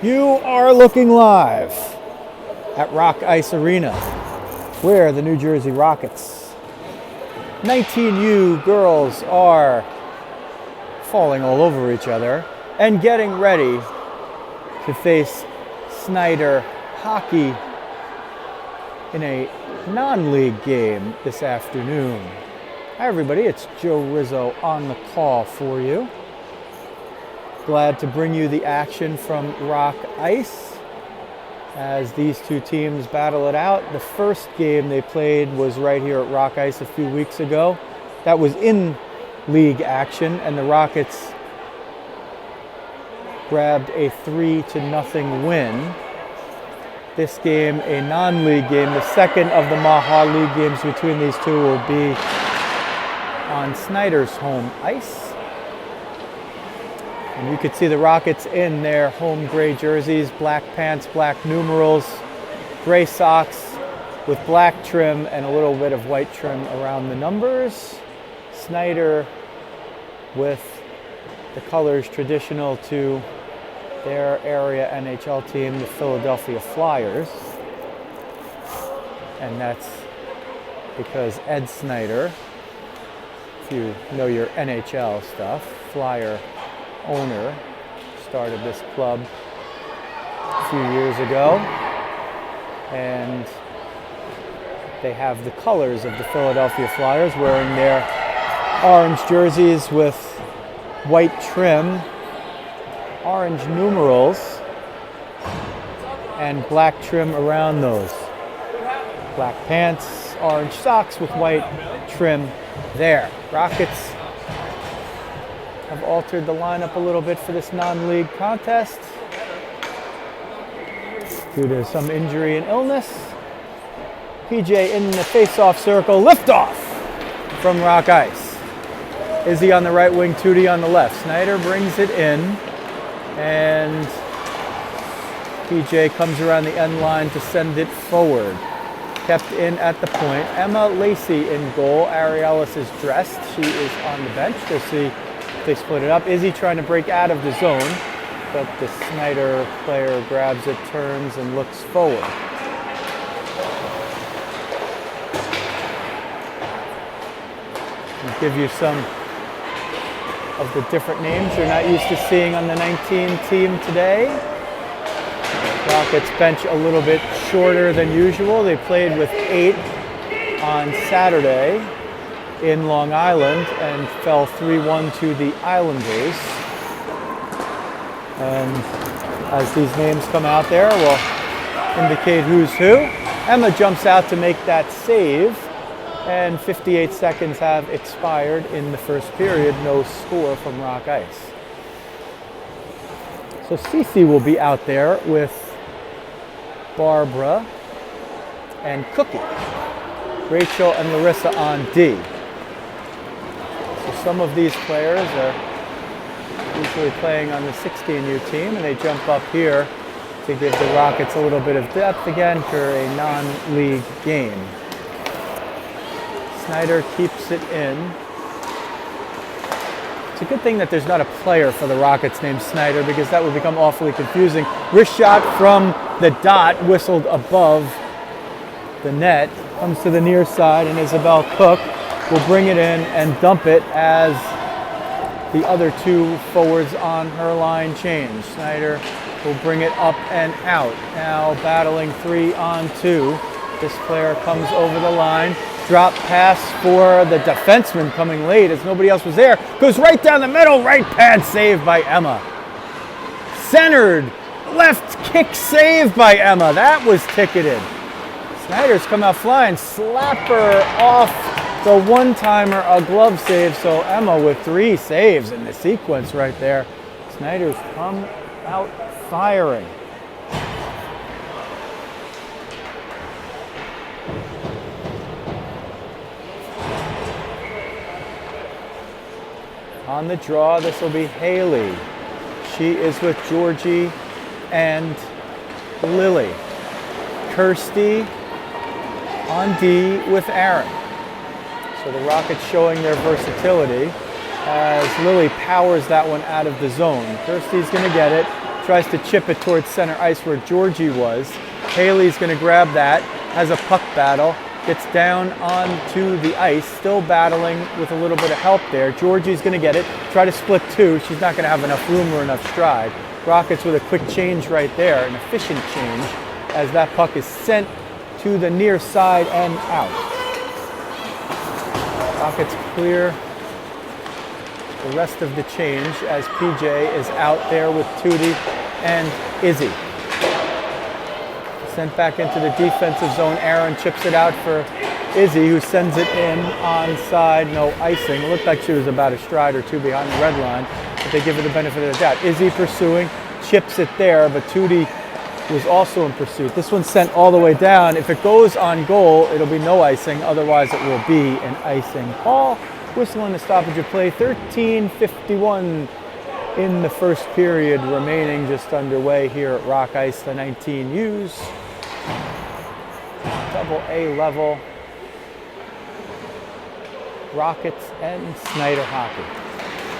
You are looking live at Rock Ice Arena, where the New Jersey Rockets 19U girls are falling all over each other and getting ready to face Snider hockey in a non-league game this afternoon. Hi everybody, it's Joe Rizzo on the call for you. Glad to bring you the action from Rock Ice as these two teams battle it out. The first game they played was right here at Rock Ice a few weeks ago. That was in league action, and the Rockets grabbed a 3-0 win. This game, a non-league game, the second of the Maha League games between these two, will be on Snider's home ice. And you could see the Rockets in their home gray jerseys, black pants, black numerals, gray socks with black trim and a little bit of white trim around the numbers. Snider with the colors traditional to their area NHL team, the Philadelphia Flyers. And that's because Ed Snider, if you know your NHL stuff, Flyer owner, started this club a few years ago, and they have the colors of the Philadelphia Flyers, wearing their orange jerseys with white trim, orange numerals, and black trim around those. Black pants, orange socks with white trim there. Rockets have altered the lineup a little bit for this non-league contest due to some injury and illness. PJ in the face-off circle, liftoff from Rock Ice. Izzy on the right wing, Tootie on the left. Snider brings it in, and PJ comes around the end line to send it forward. Kept in at the point. Emma Lacey in goal. Ariellis is dressed. She is on the bench. We'll see. They split it up. Izzy trying to break out of the zone, but the Snider player grabs it, turns, and looks forward. I'll give you some of the different names you're not used to seeing on the 19 team today. Rockets bench a little bit shorter than usual. They played with 8 on Saturday in Long Island and fell 3-1 to the Islanders. And as these names come out there, we'll indicate who's who. Emma jumps out to make that save, and 58 seconds have expired in the first period. No score from Rock Ice. So Cece will be out there with Barbara and Cookie. Rachel and Larissa on D. So some of these players are usually playing on the 16U team, and they jump up here to give the Rockets a little bit of depth again for a non-league game. Snider keeps it in. It's a good thing that there's not a player for the Rockets named Snider, because that would become awfully confusing. Wrist shot from the dot, whistled above the net, comes to the near side, and Isabel Cook will bring it in and dump it as the other two forwards on her line change. Snider will bring it up and out. Now battling 3-on-2. This player comes over the line. Drop pass for the defenseman coming late as nobody else was there. Goes right down the middle, right pad save by Emma. Centered, left kick save by Emma. That was ticketed. Snider's come out flying, slapper off the one-timer, a glove save. So Emma with 3 saves in the sequence right there. Snider's come out firing. On the draw, this will be Haley. She is with Georgie and Lily. Kirsty on D with Aaron. So the Rockets showing their versatility as Lily powers that one out of the zone. Kirsty's going to get it. tries to chip it towards center ice where Georgie was. Haley's going to grab that, has a puck battle, gets down onto the ice, still battling with a little bit of help there. Georgie's going to get it, try to split two. She's not going to have enough room or enough stride. Rockets with a quick change right there, an efficient change, as that puck is sent to the near side and out. Rockets clear the rest of the change as PJ is out there with Tootie and Izzy. Sent back into the defensive zone. Aaron chips it out for Izzy, who sends it in onside, no icing. It looked like she was about a stride or two behind the red line, but they give her the benefit of the doubt. Izzy pursuing, chips it there, but Tootie was also in pursuit. This one's sent all the way down. If it goes on goal, it'll be no icing. Otherwise, it will be an icing call. Whistle and a stoppage of play. 13:51 in the first period remaining, just underway here at Rock Ice, the 19U's. AA level. Rockets and Snider hockey.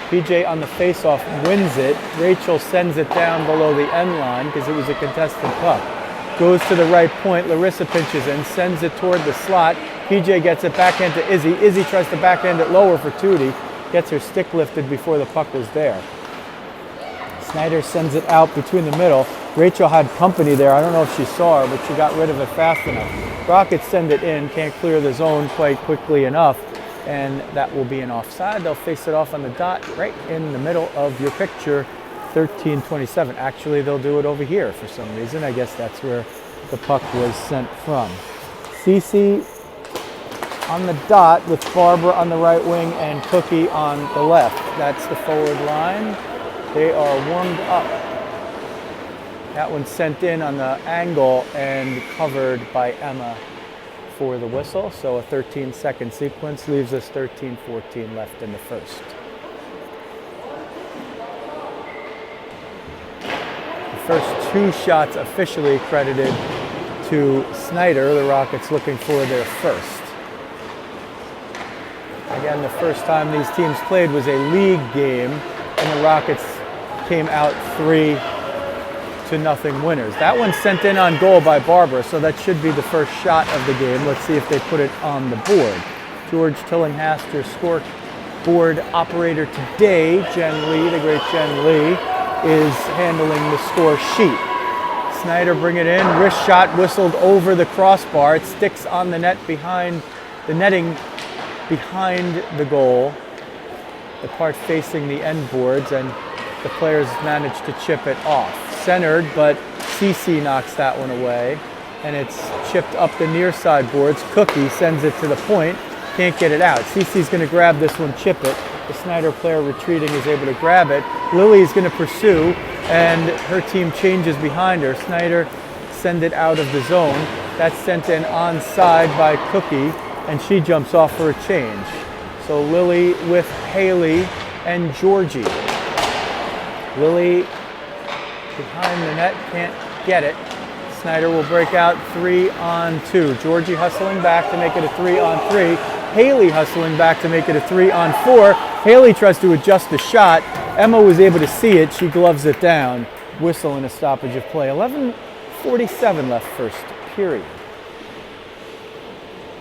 PJ on the faceoff wins it. Rachel sends it down below the end line because it was a contested puck. Goes to the right point. Larissa pinches in, sends it toward the slot. PJ gets it backhand to Izzy. Izzy tries to backhand it lower for Tootie. Gets her stick lifted before the puck was there. Snider sends it out between the middle. Rachel had company there. I don't know if she saw her, but she got rid of it fast enough. Rockets send it in, can't clear the zone quite quickly enough, and that will be an offside. They'll face it off on the dot right in the middle of your picture, 13:27. Actually, they'll do it over here for some reason. I guess that's where the puck was sent from. Cece on the dot with Barbara on the right wing and Cookie on the left. That's the forward line. They are warmed up. That one's sent in on the angle and covered by Emma for the whistle. So a 13-second sequence leaves us 13:14 left in the first. The first two shots officially credited to Snider. The Rockets looking for their first. Again, the first time these teams played was a league game, and the Rockets came out 3-0 winners. That one's sent in on goal by Barbara, so that should be the first shot of the game. Let's see if they put it on the board. George Tillinghast, scoreboard operator today. Jen Lee, the great Jen Lee, is handling the score sheet. Snider bring it in. Wrist shot whistled over the crossbar. It sticks on the net behind the netting behind the goal, the part facing the end boards, and the players managed to chip it off. Centered, but Cece knocks that one away, and it's chipped up the near side boards. Cookie sends it to the point, can't get it out. Cece's going to grab this one, chip it. The Snider player retreating is able to grab it. Lily's going to pursue, and her team changes behind her. Snider send it out of the zone. That's sent in onside by Cookie, and she jumps off for a change. So Lily with Haley and Georgie. Lily behind the net, can't get it. Snider will break out 3-on-2. Georgie hustling back to make it a 3-on-3. Haley hustling back to make it a 3-on-4. Haley tries to adjust the shot. Emma was able to see it. She gloves it down. Whistle and a stoppage of play. 11:47 left first period.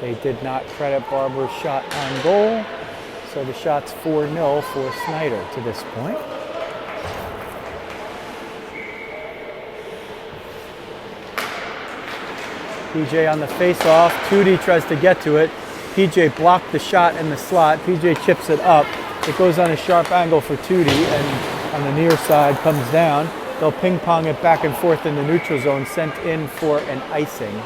They did not credit Barbara's shot on goal, so the shot's 4-0 for Snider to this point. PJ on the face-off. Tootie tries to get to it. PJ blocked the shot in the slot. PJ chips it up. It goes on a sharp angle for Tootie, and on the near side comes down. They'll ping-pong it back and forth in the neutral zone, sent in for an icing.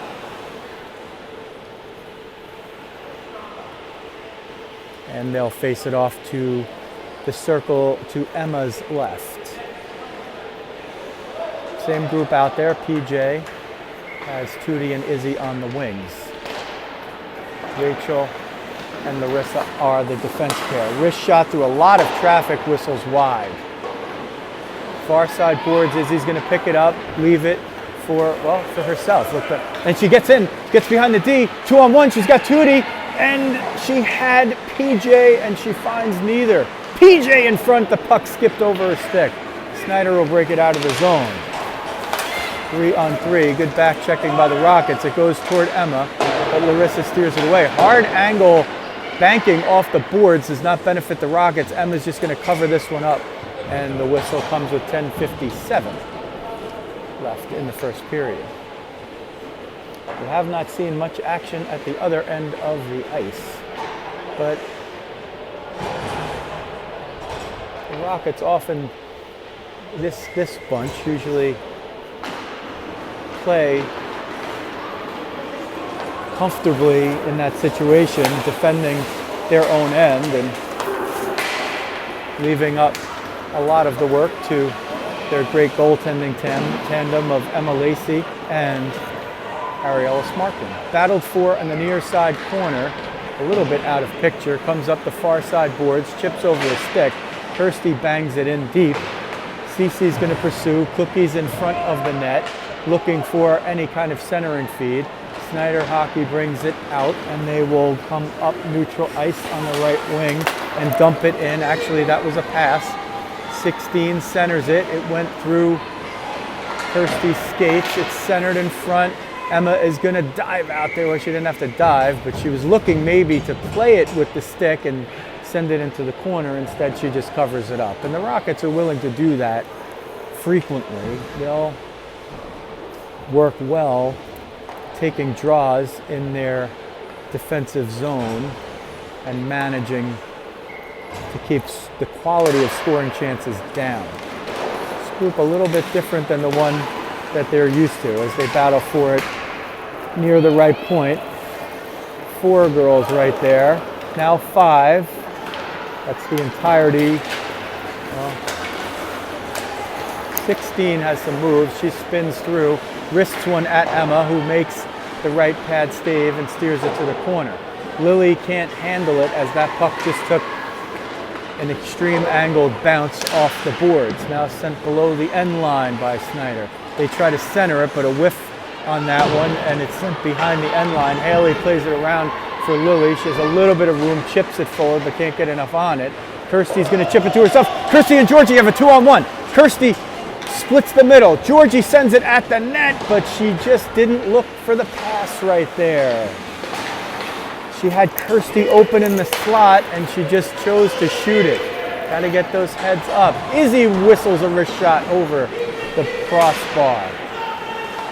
And they'll face it off to the circle to Emma's left. Same group out there. PJ has Tootie and Izzy on the wings. Rachel and Larissa are the defense pair. Wrist shot through a lot of traffic, whistles wide. Far side boards, Izzy's going to pick it up, leave it for herself. Look, and she gets in, gets behind the D, 2-on-1, she's got Tootie, and she had PJ, and she finds neither. PJ in front, the puck skipped over her stick. Snider will break it out of the zone. 3-on-3. Good back checking by the Rockets. It goes toward Emma, but Larissa steers it away. Hard angle banking off the boards does not benefit the Rockets. Emma's just going to cover this one up, and the whistle comes with 10:57 left in the first period. We have not seen much action at the other end of the ice, but the Rockets often, this bunch usually play comfortably in that situation, defending their own end and leaving up a lot of the work to their great goaltending tandem of Emma Lacey and Ariella Smarkin. Battled for on the near side corner, a little bit out of picture, comes up the far side boards, chips over a stick. Kirsty bangs it in deep. Cece's going to pursue. Cookie's in front of the net, looking for any kind of centering feed. Snider Hockey brings it out, and they will come up neutral ice on the right wing and dump it in. Actually, that was a pass. 16 centers it. It went through Kirsty's skates. It's centered in front. Emma is going to dive out there. Well, she didn't have to dive, but she was looking maybe to play it with the stick and send it into the corner. Instead, she just covers it up. And the Rockets are willing to do that frequently. They'll work well taking draws in their defensive zone and managing to keep the quality of scoring chances down. This group a little bit different than the one that they're used to as they battle for it near the right point. 4 girls right there, now 5. That's the entirety. Well, 16 has some moves. She spins through, wrists one at Emma, who makes the right pad stave and steers it to the corner. Lily can't handle it as that puck just took an extreme angled bounce off the boards. Now sent below the end line by Snider. They try to center it, but a whiff on that one, and it's sent behind the end line. Haley plays it around for Lily. She has a little bit of room, chips it forward, but can't get enough on it. Kirsty's going to chip it to herself. Kirsty and Georgie have a 2-on-1. Kirsty splits the middle. Georgie sends it at the net, but she just didn't look for the pass right there. She had Kirsty open in the slot, and she just chose to shoot it. Got to get those heads up. Izzy whistles a wrist shot over the crossbar.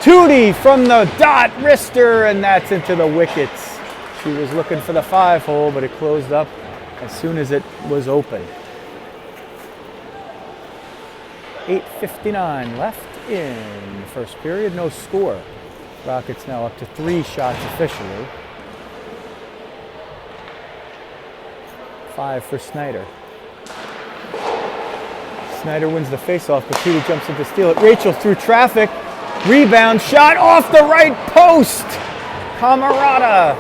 Tootie from the dot, wrister, and that's into the wickets. She was looking for the 5-hole, but it closed up as soon as it was open. 8:59 left in the first period, no score. Rockets now up to 3 shots officially. 5 for Snider. Snider wins the faceoff, but Tootie jumps in to steal it. Rachel through traffic. Rebound shot off the right post. Camarada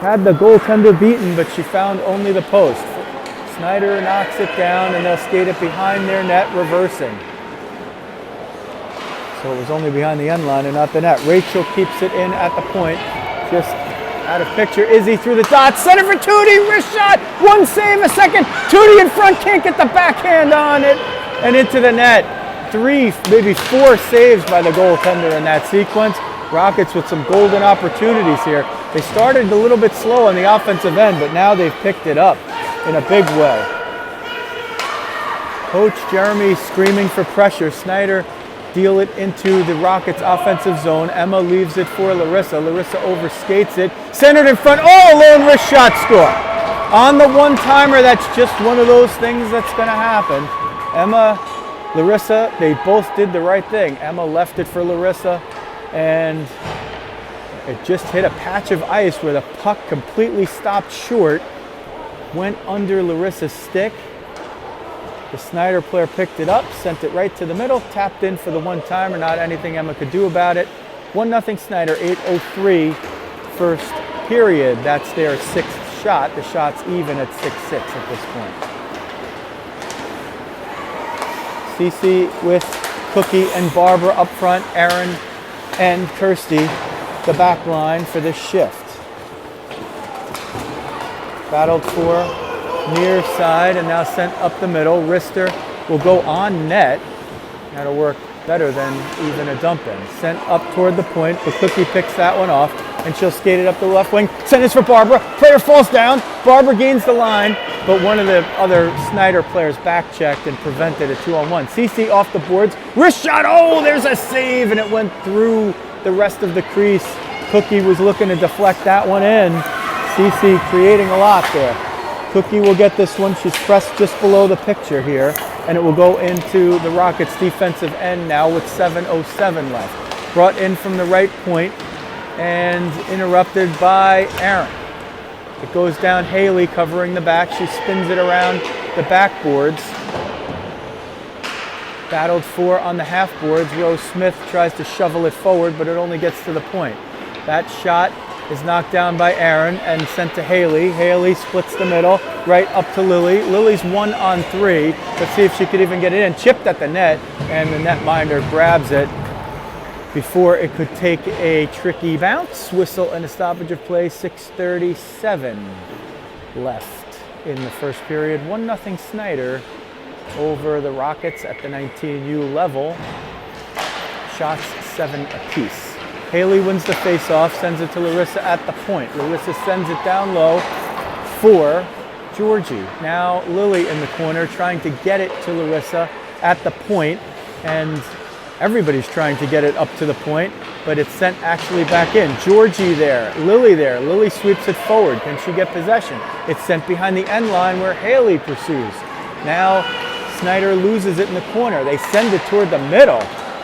had the goaltender beaten, but she found only the post. Snider knocks it down, and they'll skate it behind their net, reversing. So it was only behind the end line and not the net. Rachel keeps it in at the point. Just out of picture. Izzy through the dot. Center for Tootie. Wrist shot. One save a second. Tootie in front. Can't get the backhand on it. And into the net. 3, maybe 4 saves by the goaltender in that sequence. Rockets with some golden opportunities here. They started a little bit slow on the offensive end, but now they've picked it up in a big way. Coach Jeremy screaming for pressure. Snider deal it into the Rockets' offensive zone. Emma leaves it for Larissa. Larissa overskates it. Centered in front. Oh, lone wrist shot score. On the one-timer, that's just one of those things that's going to happen. Emma, Larissa, they both did the right thing. Emma left it for Larissa, and it just hit a patch of ice where the puck completely stopped short, went under Larissa's stick. The Snider player picked it up, sent it right to the middle, tapped in for the one-timer. Not anything Emma could do about it. 1-0 Snider, 8:03 first period. That's their 6th shot. The shot's even at 6-6 at this point. Cece with Cookie and Barbara up front, Aaron and Kirsty, the back line for this shift. Battled for near side and now sent up the middle. Wrister will go on net. That'll work better than even a dump in. Sent up toward the point, but Cookie picks that one off, and she'll skate it up the left wing. Send is for Barbara. Player falls down. Barbara gains the line, but one of the other Snider players back-checked and prevented a 2-on-1. CC off the boards. Wrist shot. Oh, there's a save, and it went through the rest of the crease. Cookie was looking to deflect that one in. CC creating a lot there. Cookie will get this one. She's pressed just below the picture here, and it will go into the Rockets' defensive end now with 7:07 left. Brought in from the right point and interrupted by Aaron. It goes down Haley covering the back. She spins it around the backboards. Battled for on the half boards. Rose Smith tries to shovel it forward, but it only gets to the point. That shot is knocked down by Aaron and sent to Haley. Haley splits the middle, right up to Lily. Lily's 1-on-3. Let's see if she could even get it in. Chipped at the net, and the netminder grabs it before it could take a tricky bounce. Whistle and a stoppage of play. 6:37 left in the first period. 1-0 Snider over the Rockets at the 19U level. Shots 7 apiece. Haley wins the face-off, sends it to Larissa at the point. Larissa sends it down low for Georgie. Now Lily in the corner trying to get it to Larissa at the point, and everybody's trying to get it up to the point, but it's sent actually back in. Georgie there, Lily there. Lily sweeps it forward. Can she get possession? It's sent behind the end line where Haley pursues. Now Snider loses it in the corner. They send it toward the middle.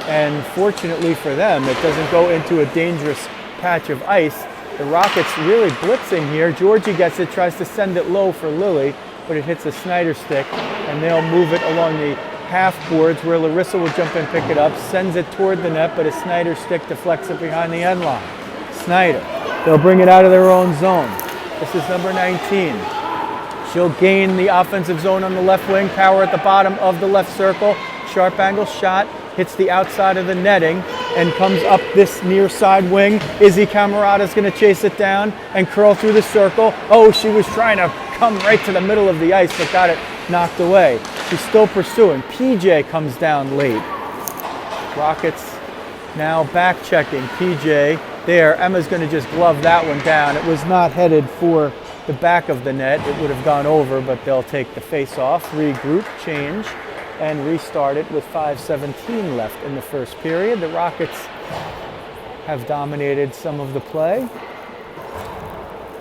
And fortunately for them, it doesn't go into a dangerous patch of ice. The Rockets really blitzing here. Georgie gets it, tries to send it low for Lily, but it hits a Snider stick, and they'll move it along the half boards where Larissa will jump and pick it up, sends it toward the net, but a Snider stick deflects it behind the end line. Snider, they'll bring it out of their own zone. This is number 19. She'll gain the offensive zone on the left wing, power at the bottom of the left circle, sharp angle shot, hits the outside of the netting and comes up this near side wing. Izzy Camerata's going to chase it down and curl through the circle. Oh, she was trying to come right to the middle of the ice, but got it knocked away. She's still pursuing. PJ comes down late. Rockets now back checking. PJ there. Emma's going to just glove that one down. It was not headed for the back of the net. It would have gone over, but they'll take the face off, regroup, change, and restart it with 5:17 left in the first period. The Rockets have dominated some of the play.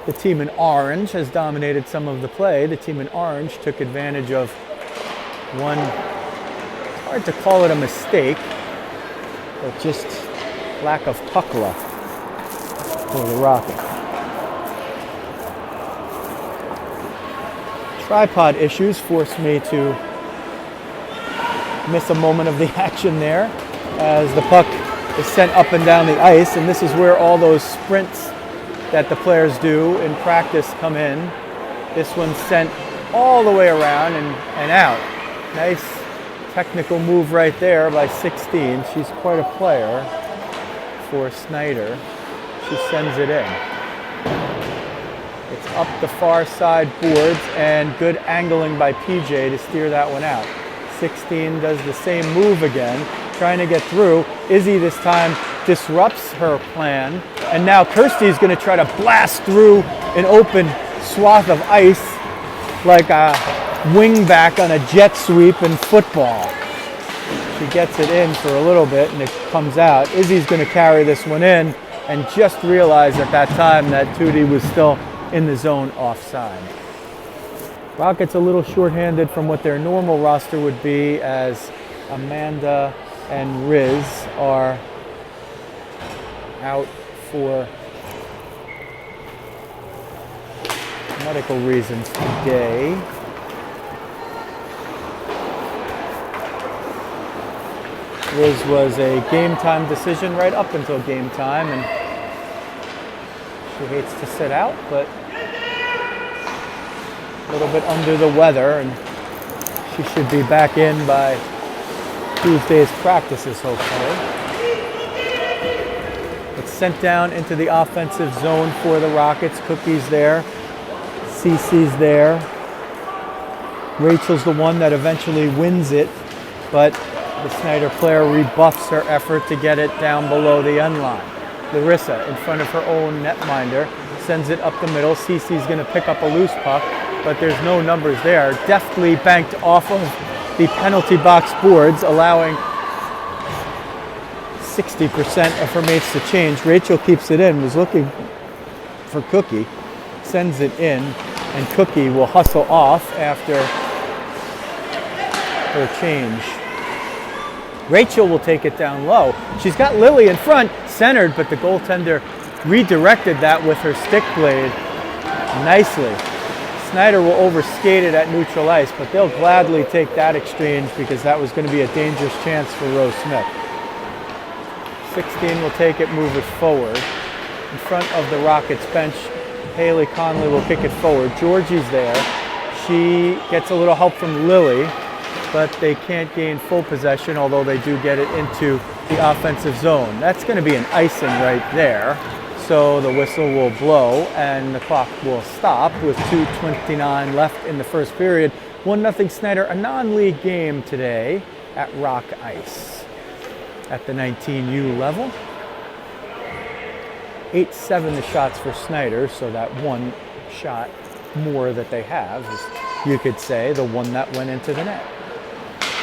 The team in orange has dominated some of the play. The team in orange took advantage of one, it's hard to call it a mistake, but just lack of puck luck for the Rockets. Tripod issues forced me to miss a moment of the action there as the puck is sent up and down the ice, and this is where all those sprints that the players do in practice come in. This one's sent all the way around and out. Nice technical move right there by 16. She's quite a player for Snider. She sends it in. It's up the far side boards and good angling by PJ to steer that one out. 16 does the same move again, trying to get through. Izzy this time disrupts her plan, and now Kirsty's going to try to blast through an open swath of ice like a wingback on a jet sweep in football. She gets it in for a little bit and it comes out. Izzy's going to carry this one in and just realized at that time that Tootie was still in the zone offside. Rockets a little shorthanded from what their normal roster would be, as Amanda and Riz are out for medical reasons today. Riz was a game time decision right up until game time, and she hates to sit out, but a little bit under the weather, and she should be back in by Tuesday's practices, hopefully. It's sent down into the offensive zone for the Rockets. Cookie's there. Cece's there. Rachel's the one that eventually wins it, but The Snider player rebuffs her effort to get it down below the end line. Larissa, in front of her own netminder, sends it up the middle. Cece's going to pick up a loose puck, but there's no numbers there. Deftly banked off of the penalty box boards, allowing 60% of her mates to change. Rachel keeps it in, was looking for Cookie, sends it in, and Cookie will hustle off after her change. Rachel will take it down low. She's got Lily in front, centered, but the goaltender redirected that with her stick blade nicely. Snider will overskate it at neutral ice, but they'll gladly take that exchange because that was going to be a dangerous chance for Rose Smith. 16 will take it, move it forward. In front of the Rockets bench, Haley Conley will kick it forward. Georgie's there. She gets a little help from Lily, but they can't gain full possession, although they do get it into the offensive zone. That's going to be an icing right there. So the whistle will blow and the clock will stop with 2:29 left in the first period. 1-0 Snider, a non-league game today at Rock Ice at the 19U level. 8-7 the shots for Snider, so that one shot more that they have is, you could say, the one that went into the net.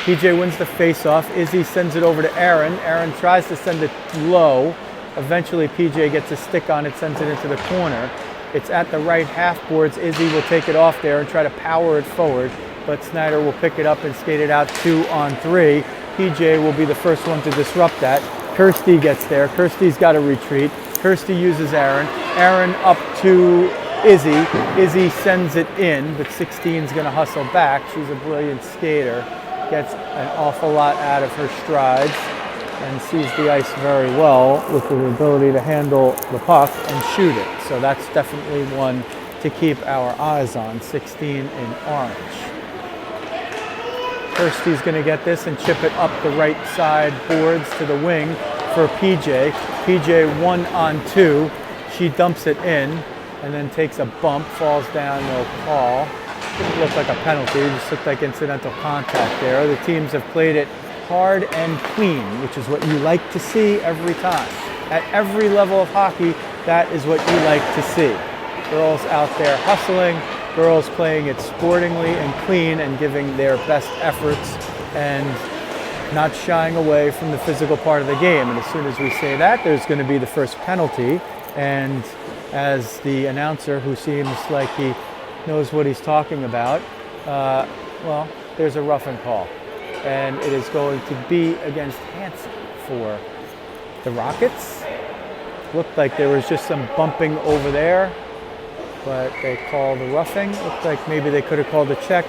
PJ wins the face-off. Izzy sends it over to Aaron. Aaron tries to send it low. Eventually, PJ gets a stick on it, sends it into the corner. It's at the right half boards. Izzy will take it off there and try to power it forward, but Snider will pick it up and skate it out 2-on-3. PJ will be the first one to disrupt that. Kirsty gets there. Kirsty's got to retreat. Kirsty uses Aaron. Aaron up to Izzy. Izzy sends it in, but 16's going to hustle back. She's a brilliant skater. Gets an awful lot out of her strides and sees the ice very well with the ability to handle the puck and shoot it. So that's definitely one to keep our eyes on, 16 in orange. Kirsty's going to get this and chip it up the right side boards to the wing for PJ. PJ 1-on-2. She dumps it in and then takes a bump, falls down, no call. Didn't look like a penalty, it just looked like incidental contact there. The teams have played it hard and clean, which is what you like to see every time. At every level of hockey, that is what you like to see. Girls out there hustling, girls playing it sportingly and clean and giving their best efforts and not shying away from the physical part of the game. And as soon as we say that, there's going to be the first penalty. And as the announcer, who seems like he knows what he's talking about, well, there's a roughing call. And it is going to be against Hansen for the Rockets. Looked like there was just some bumping over there, but they called the roughing. Looked like maybe they could have called the check.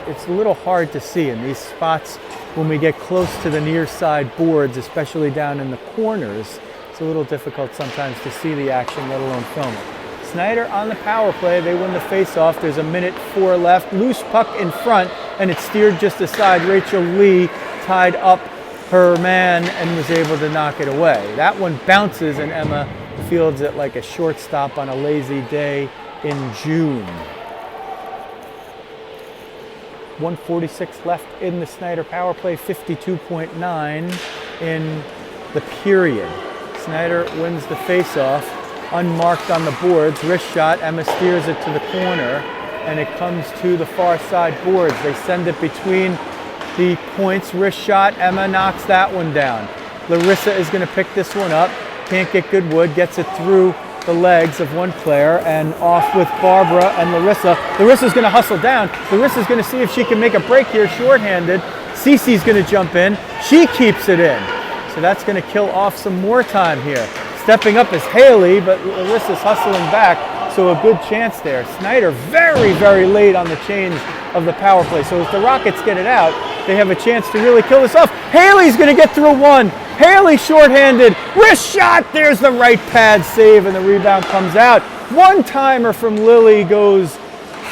It's a little hard to see in these spots when we get close to the near side boards, especially down in the corners. It's a little difficult sometimes to see the action, let alone film it. Snider on the power play. They win the face-off. There's 1:04 left. Loose puck in front, and it's steered just aside. Rachel Lee tied up her man and was able to knock it away. That one bounces, and Emma fields it like a shortstop on a lazy day in June. 1:46 left in the Snider power play. 52.9 in the period. Snider wins the face-off. Unmarked on the boards, wrist shot. Emma steers it to the corner, and it comes to the far side boards. They send it between the points. Wrist shot. Emma knocks that one down. Larissa is going to pick this one up. Can't get good wood. Gets it through the legs of one player and off with Barbara and Larissa. Larissa's going to hustle down. Larissa's going to see if she can make a break here shorthanded. Cece's going to jump in. She keeps it in. So that's going to kill off some more time here. Stepping up is Haley, but Larissa's hustling back, so a good chance there. Snider very, very late on the change of the power play. So as the Rockets get it out, they have a chance to really kill this off. Haley's going to get through one. Haley shorthanded. Wrist shot. There's the right pad save, and the rebound comes out. One-timer from Lily goes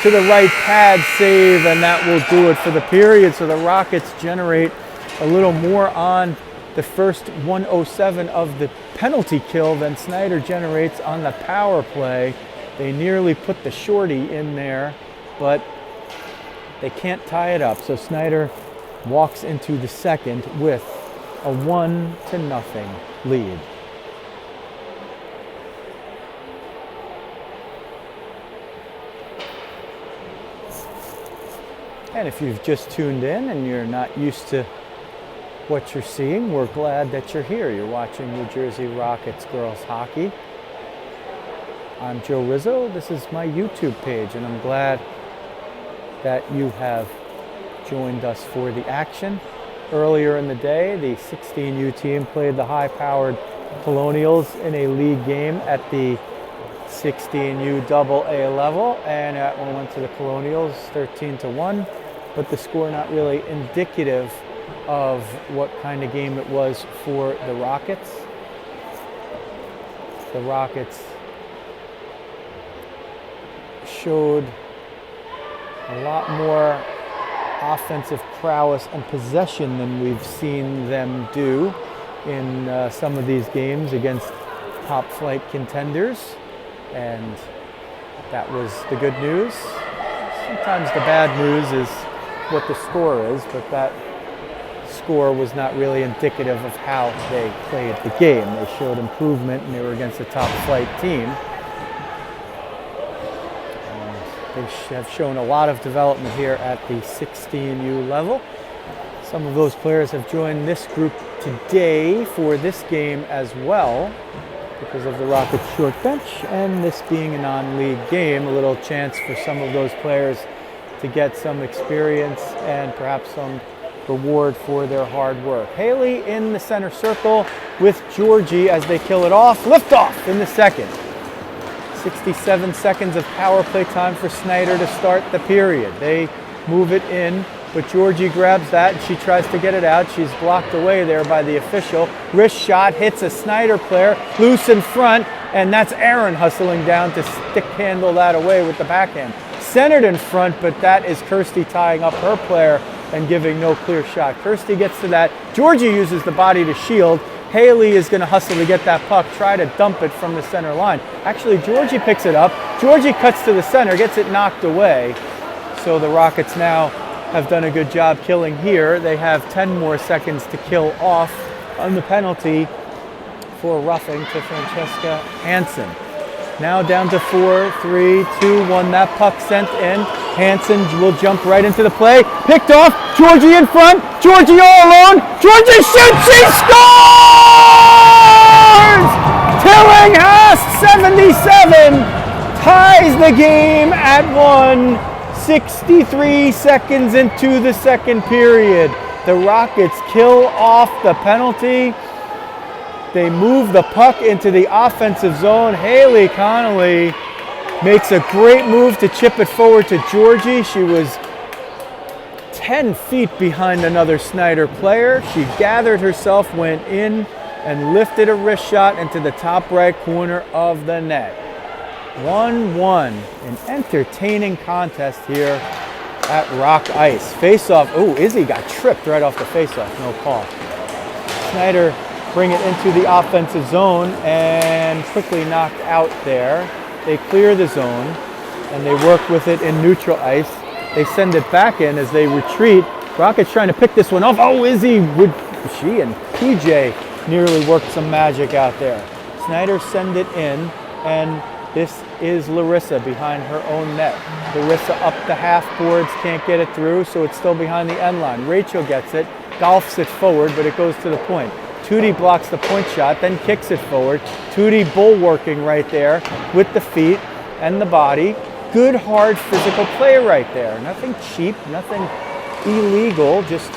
to the right pad save, and that will do it for the period. So the Rockets generate a little more on the first 1:07 of the penalty kill than Snider generates on the power play. They nearly put the shorty in there, but they can't tie it up. So Snider walks into the second with a 1-0 lead. And if you've just tuned in and you're not used to what you're seeing, we're glad that you're here. You're watching New Jersey Rockets girls hockey. I'm Joe Rizzo. This is my YouTube page, and I'm glad that you have joined us for the action. Earlier in the day, the 16U team played the high-powered Colonials in a league game at the 16U AA level, and that one went to the Colonials 13-1, but the score not really indicative of what kind of game it was for the Rockets. The Rockets showed a lot more offensive prowess and possession than we've seen them do in some of these games against top flight contenders, and that was the good news. Sometimes the bad news is what the score is, but that score was not really indicative of how they played the game. They showed improvement, and they were against a top flight team. They have shown a lot of development here at the 16U level. Some of those players have joined this group today for this game as well because of the Rockets short bench, and this being a non-league game, a little chance for some of those players to get some experience and perhaps some reward for their hard work. Haley in the center circle with Georgie as they kill it off. Liftoff in the second. 67 seconds of power play time for Snider to start the period. They move it in, but Georgie grabs that and she tries to get it out. She's blocked away there by the official. Wrist shot hits a Snider player loose in front, and that's Aaron hustling down to stick handle that away with the backhand. Centered in front, but that is Kirsty tying up her player and giving no clear shot. Kirsty gets to that. Georgie uses the body to shield. Haley is going to hustle to get that puck, try to dump it from the center line. Actually, Georgie picks it up. Georgie cuts to the center, gets it knocked away. So the Rockets now have done a good job killing here. They have 10 more seconds to kill off on the penalty for roughing to Francesca Hansen. Now down to 4, 3, 2, 1. That puck sent in. Hansen will jump right into the play. Picked off. Georgie in front. Georgie all alone. Georgie shoots. She scores! Tillinghast, 77, ties the game at 1. 63 seconds into the second period. The Rockets kill off the penalty. They move the puck into the offensive zone. Haley Connolly makes a great move to chip it forward to Georgie. She was 10 feet behind another Snider player. She gathered herself, went in, and lifted a wrist shot into the top right corner of the net. 1-1, an entertaining contest here at Rock Ice. Face-off, oh, Izzy got tripped right off the face-off, no call. Snider bring it into the offensive zone and quickly knocked out there. They clear the zone and they work with it in neutral ice. They send it back in as they retreat. Rockets trying to pick this one off. Oh, Izzy, she and PJ nearly worked some magic out there. Snider send it in, and this is Larissa behind her own net. Larissa up the half boards, can't get it through, so it's still behind the end line. Rachel gets it, golfs it forward, but it goes to the point. Tootie blocks the point shot, then kicks it forward. Tootie bulwarking right there with the feet and the body. Good, hard physical play right there. Nothing cheap, nothing illegal, just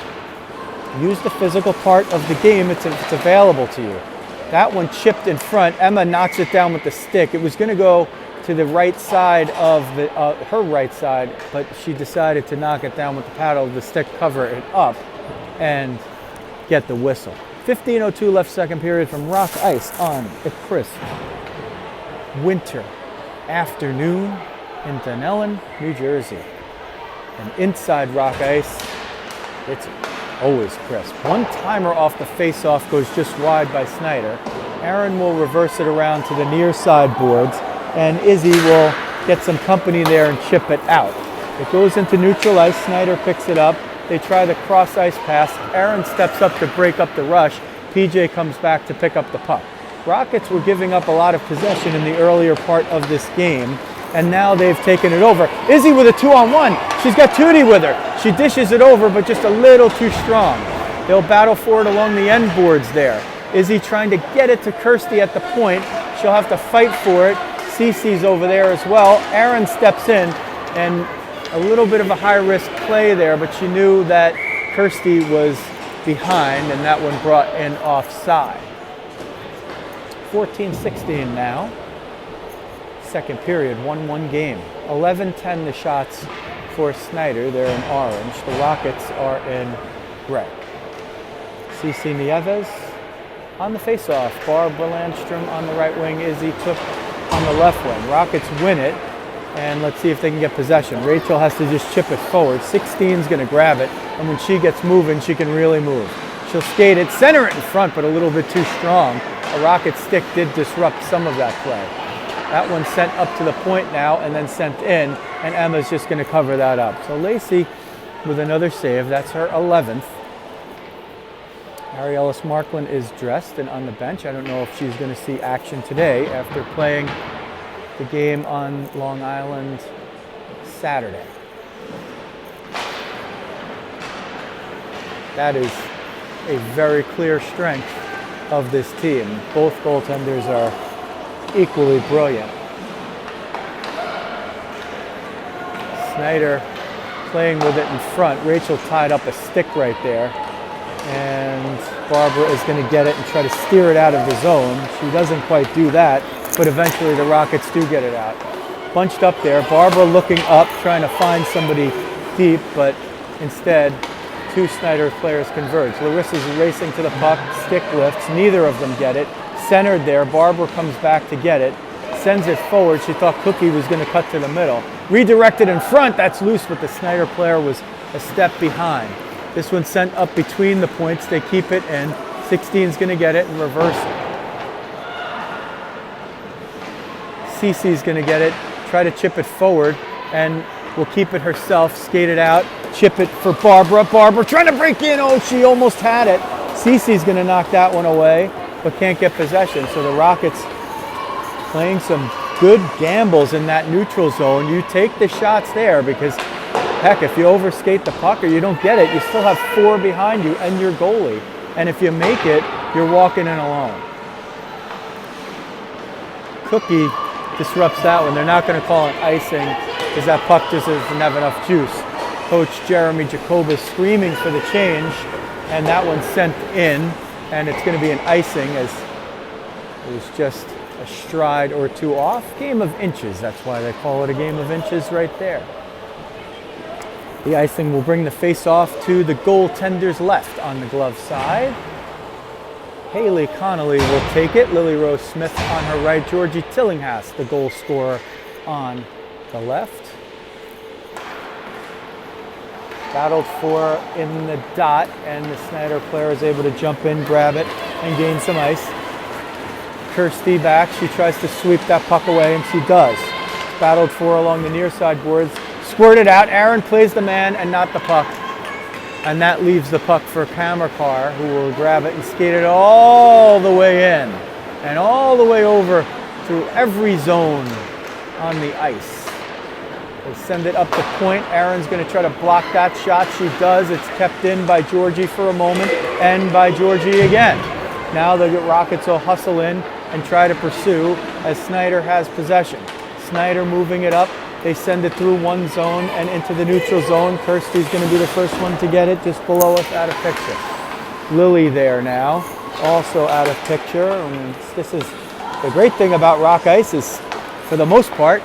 use the physical part of the game. It's available to you. That one chipped in front. Emma knocks it down with the stick. It was going to go to the right side of her right side, but she decided to knock it down with the paddle of the stick, cover it up, and get the whistle. 15:02 left second period from Rock Ice on a crisp winter afternoon in Dunellen, New Jersey. And inside Rock Ice, it's always crisp. One timer off the face-off goes just wide by Snider. Aaron will reverse it around to the near side boards, and Izzy will get some company there and chip it out. It goes into neutral ice. Snider picks it up, They try the cross ice pass. Aaron steps up to break up the rush. PJ comes back to pick up the puck. Rockets were giving up a lot of possession in the earlier part of this game, and now they've taken it over. Izzy with a 2-on-1. She's got Tootie with her. She dishes it over, but just a little too strong. They'll battle for it along the end boards there. Izzy trying to get it to Kirsty at the point. She'll have to fight for it. Cece's over there as well. Aaron steps in, and a little bit of a high-risk play there, but she knew that Kirsty was behind, and that one brought in offside. 14-16 now. Second period, 1-1 game. 11-10 the shots for Snider. They're in orange. The Rockets are in gray. Cece Nieves on the faceoff. Barbara Landstrom on the right wing. Izzy Cook on the left wing. Rockets win it, and let's see if they can get possession. Rachel has to just chip it forward. 16's going to grab it, and when she gets moving, she can really move. She'll skate it, center it in front, but a little bit too strong. A Rocket stick did disrupt some of that play. That one sent up to the point now and then sent in, and Emma's just going to cover that up. So Lacey with another save. That's her 11th. Ari Ellis Markland is dressed and on the bench. I don't know if she's going to see action today after playing the game on Long Island Saturday. That is a very clear strength of this team. Both goaltenders are equally brilliant. Snider playing with it in front. Rachel tied up a stick right there, and Barbara is going to get it and try to steer it out of the zone. She doesn't quite do that, but eventually the Rockets do get it out. Bunched up there, Barbara looking up, trying to find somebody deep, but instead two Snider players converge. Larissa's racing to the puck, stick lifts, neither of them get it. Centered there, Barbara comes back to get it, sends it forward. She thought Cookie was going to cut to the middle. Redirected in front, that's loose, but the Snider player was a step behind. This one sent up between the points, they keep it in. 16's going to get it and reverse it. Cece's going to get it, try to chip it forward, and will keep it herself, skate it out, chip it for Barbara. Barbara trying to break in. Oh, she almost had it. Cece's going to knock that one away, but can't get possession. So the Rockets playing some good gambles in that neutral zone. You take the shots there because, heck, if you overskate the puck or you don't get it, you still have four behind you and your goalie. And if you make it, you're walking in alone. Cookie disrupts that one. They're not going to call it icing because that puck just doesn't have enough juice. Coach Jeremy Jacobus screaming for the change, and that one's sent in, and it's going to be an icing as it was just a stride or two off. Game of inches, that's why they call it a game of inches right there. The icing will bring the face-off to the goaltender's left on the glove side. Haley Connolly will take it. Lily Rose Smith on her right. Georgie Tillinghast, the goal scorer, on the left. Battled for in the dot, and the Snider player is able to jump in, grab it, and gain some ice. Kirsty back. She tries to sweep that puck away, and she does. Battled for along the near side boards. Squirted out. Aaron plays the man and not the puck. And that leaves the puck for Kamerkar, who will grab it and skate it all the way in and all the way over through every zone on the ice. They send it up the point. Aaron's going to try to block that shot. She does. It's kept in by Georgie for a moment and by Georgie again. Now the Rockets will hustle in and try to pursue as Snider has possession. Snider moving it up. They send it through one zone and into the neutral zone. Kirsty's going to be the first one to get it just below us, out of picture. Lily there now, also out of picture. And this is the great thing about rock ice is, for the most part,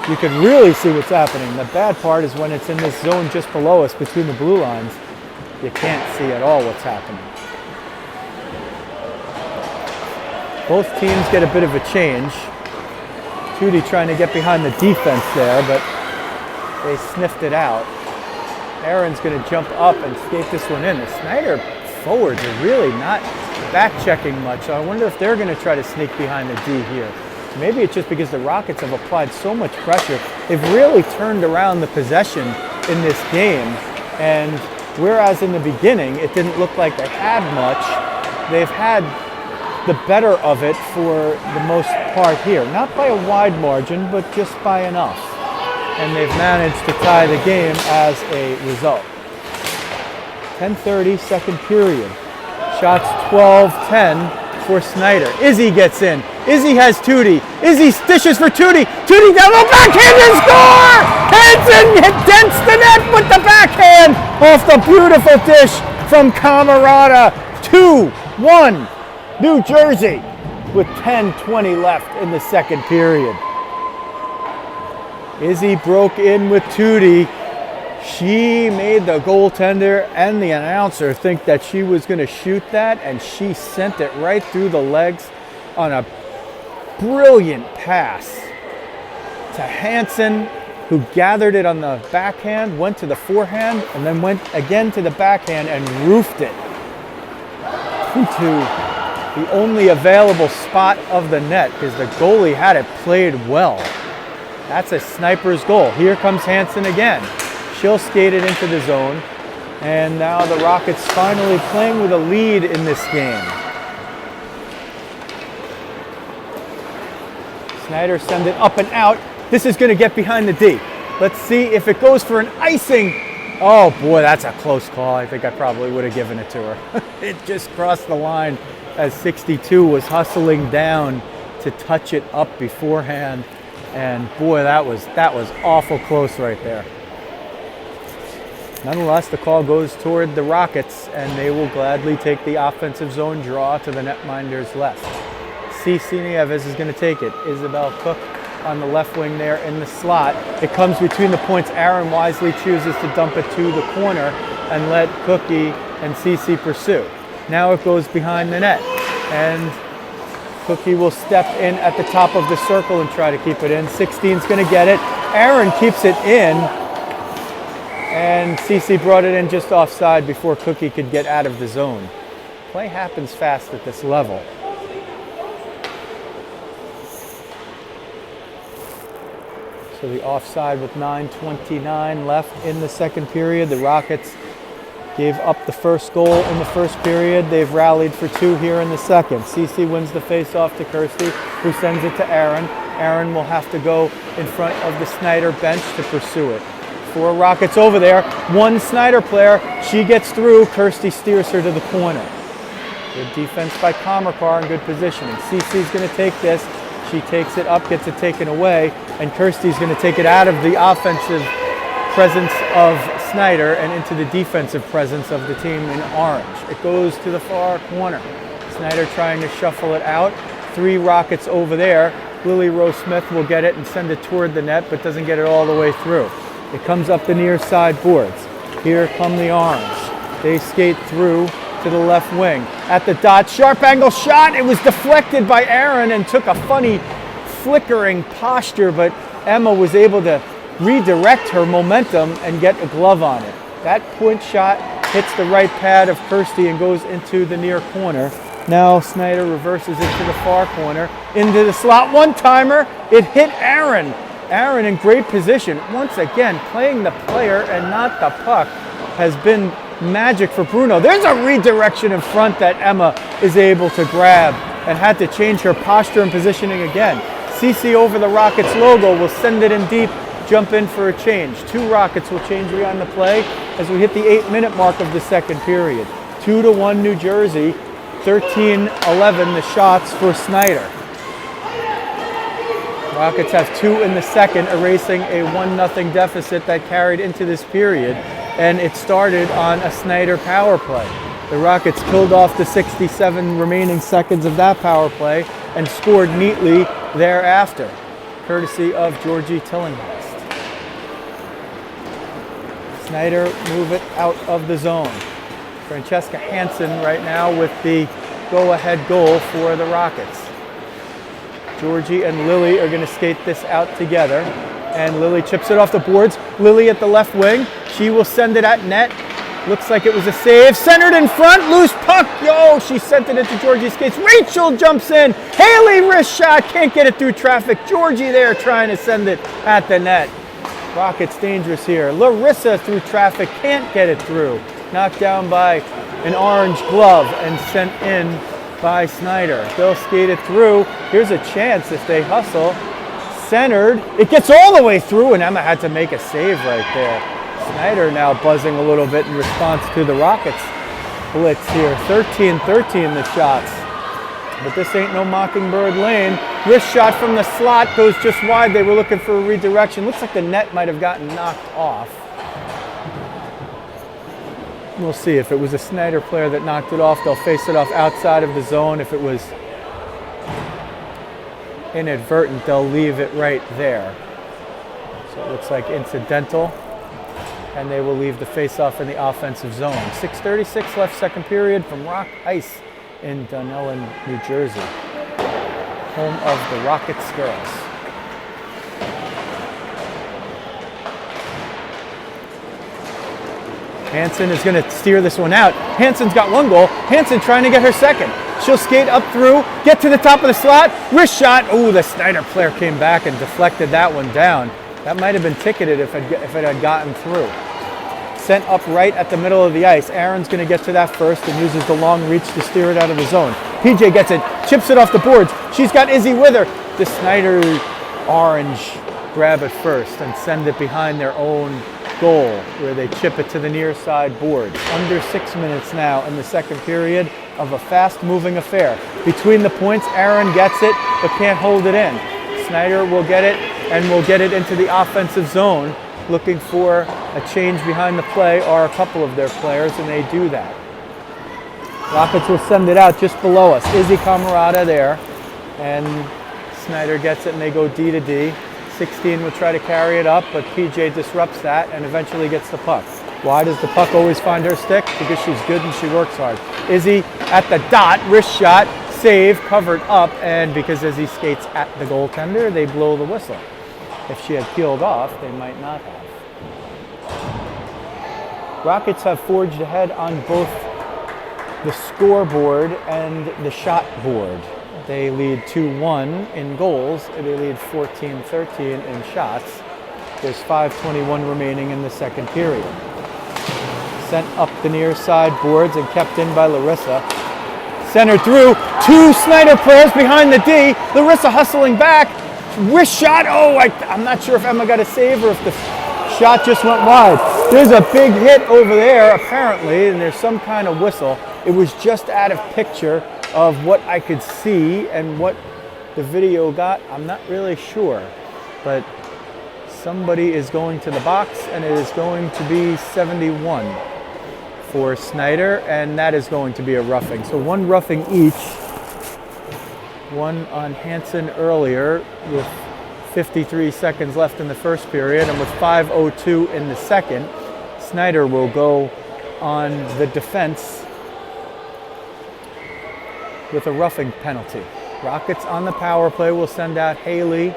you can really see what's happening. The bad part is when it's in this zone just below us between the blue lines, you can't see at all what's happening. Both teams get a bit of a change. Judy trying to get behind the defense there, but they sniffed it out. Aaron's going to jump up and skate this one in. The Snider forwards are really not back-checking much, so I wonder if they're going to try to sneak behind the D here. Maybe it's just because the Rockets have applied so much pressure. They've really turned around the possession in this game, and Whereas in the beginning, it didn't look like they had much. They've had the better of it for the most part here. Not by a wide margin, but just by enough. And they've managed to tie the game as a result. 10:30, second period. Shots 12-10 for Snider. Izzy gets in. Izzy has Tootie. Izzy dishes for Tootie. Tootie down the backhand and score! Hansen dents the net with the backhand off the beautiful dish from Camarada. 2-1 New Jersey with 10:20 left in the second period. Izzy broke in with Tootie. She made the goaltender and the announcer think that she was going to shoot that, and she sent it right through the legs on a brilliant pass to Hansen, who gathered it on the backhand, went to the forehand, and then went again to the backhand and roofed it into the only available spot of the net, because the goalie had it played well. That's a sniper's goal. Here comes Hansen again. She'll skate it into the zone, and now the Rockets finally playing with a lead in this game. Snider sends it up and out. This is going to get behind the D. Let's see if it goes for an icing. Oh boy, that's a close call. I think I probably would have given it to her. It just crossed the line as 62 was hustling down to touch it up beforehand. And boy, that was awful close right there. Nonetheless, the call goes toward the Rockets, and they will gladly take the offensive zone draw to the netminder's left. CC Nieves is going to take it. Isabel Cook on the left wing there in the slot. It comes between the points. Aaron wisely chooses to dump it to the corner and let Cookie and CC pursue. Now it goes behind the net, and Cookie will step in at the top of the circle and try to keep it in. 16's going to get it. Aaron keeps it in, and CC brought it in just offside before Cookie could get out of the zone. Play happens fast at this level. So the offside with 9:29 left in the second period. The Rockets gave up the first goal in the first period. They've rallied for two here in the second. CC wins the face-off to Kirsty, who sends it to Aaron. Aaron will have to go in front of the Snider bench to pursue it. 4 Rockets over there. 1 Snider player. She gets through. Kirsty steers her to the corner. Good defense by Comercar in good positioning. CC's going to take this. She takes it up, gets it taken away, and Kirsty's going to take it out of the offensive presence of Snider and into the defensive presence of the team in orange. It goes to the far corner. Snider trying to shuffle it out. 3 Rockets over there. Lily Rose Smith will get it and send it toward the net, but doesn't get it all the way through. It comes up the near side boards. Here come the orange. They skate through to the left wing. At the dot, sharp angle shot. It was deflected by Aaron and took a funny flickering posture, but Emma was able to redirect her momentum and get a glove on it. That point shot hits the right pad of Kirsty and goes into the near corner. Now Snider reverses it to the far corner, into the slot. One-timer. It hit Aaron. Aaron in great position. Once again, playing the player and not the puck has been magic for Bruno. There's a redirection in front that Emma is able to grab and had to change her posture and positioning again. CC over the Rockets logo will send it in deep, jump in for a change. 2 Rockets will change on the play as we hit the 8-minute mark of the second period. 2-1 New Jersey, 13-11 the shots for Snider. Rockets have 2 in the second, erasing a 1-0 deficit that carried into this period, and it started on a Snider power play. The Rockets killed off the 67 remaining seconds of that power play and scored neatly thereafter, courtesy of Georgie Tillinghast. Snider move it out of the zone. Francesca Hansen right now with the go-ahead goal for the Rockets. Georgie and Lily are going to skate this out together, and Lily chips it off the boards. Lily at the left wing. She will send it at net. Looks like it was a save. Centered in front. Loose puck. Yo, she sent it into Georgie's skates. Rachel jumps in. Haley wrist shot. Can't get it through traffic. Georgie there trying to send it at the net. Rockets dangerous here. Larissa through traffic. Can't get it through. knocked down by an orange glove and sent in by Snider. They'll skate it through. Here's a chance if they hustle. Centered. It gets all the way through, and Emma had to make a save right there. Snider now buzzing a little bit in response to the Rockets blitz here. 13-13 the shots. But this ain't no Mockingbird Lane. Wrist shot from the slot goes just wide. They were looking for a redirection. Looks like the net might have gotten knocked off. We'll see. If it was a Snider player that knocked it off, they'll face it off outside of the zone. If it was inadvertent, they'll leave it right there. So it looks like incidental, and they will leave the face-off in the offensive zone. 6:36 left second period from Rock Ice in Dunellen, New Jersey, home of the Rockets girls. Hansen is going to steer this one out. Hansen's got one goal. Hansen trying to get her second. She'll skate up through, get to the top of the slot, wrist shot. Ooh, the Snider player came back and deflected that one down. That might have been ticketed if it had gotten through. Sent up right at the middle of the ice. Aaron's going to get to that first and uses the long reach to steer it out of the zone. PJ gets it, chips it off the boards. She's got Izzy with her. The Snider Orange grab it first and send it behind their own goal, where they chip it to the near side boards. Under 6 minutes now in the second period of a fast-moving affair. Between the points, Aaron gets it, but can't hold it in. Snider will get it, and will get it into the offensive zone, looking for a change behind the play or a couple of their players, and they do that. Rockets will send it out just below us. Izzy Camarada there, and Snider gets it, and they go D to D. 16 will try to carry it up, but PJ disrupts that and eventually gets the puck. Why does the puck always find her stick? Because she's good and she works hard. Izzy at the dot, wrist shot, save, covered up, and because Izzy skates at the goaltender, they blow the whistle. If she had peeled off, they might not have. Rockets have forged ahead on both the scoreboard and the shot board. They lead 2-1 in goals, and they lead 14-13 in shots. There's 5:21 remaining in the second period. Sent up the near side boards and kept in by Larissa. Centered through, two Snider players behind the D. Larissa hustling back, wrist shot. Oh, I'm not sure if Emma got a save or if the shot just went wide. There's a big hit over there, apparently, and there's some kind of whistle. It was just out of picture of what I could see, and what the video got, I'm not really sure. But somebody is going to the box, and it is going to be 71 for Snider, and that is going to be a roughing. So one roughing each. One on Hansen earlier with 53 seconds left in the first period, and with 5:02 in the second, Snider will go on the defense with a roughing penalty. Rockets on the power play will send out Haley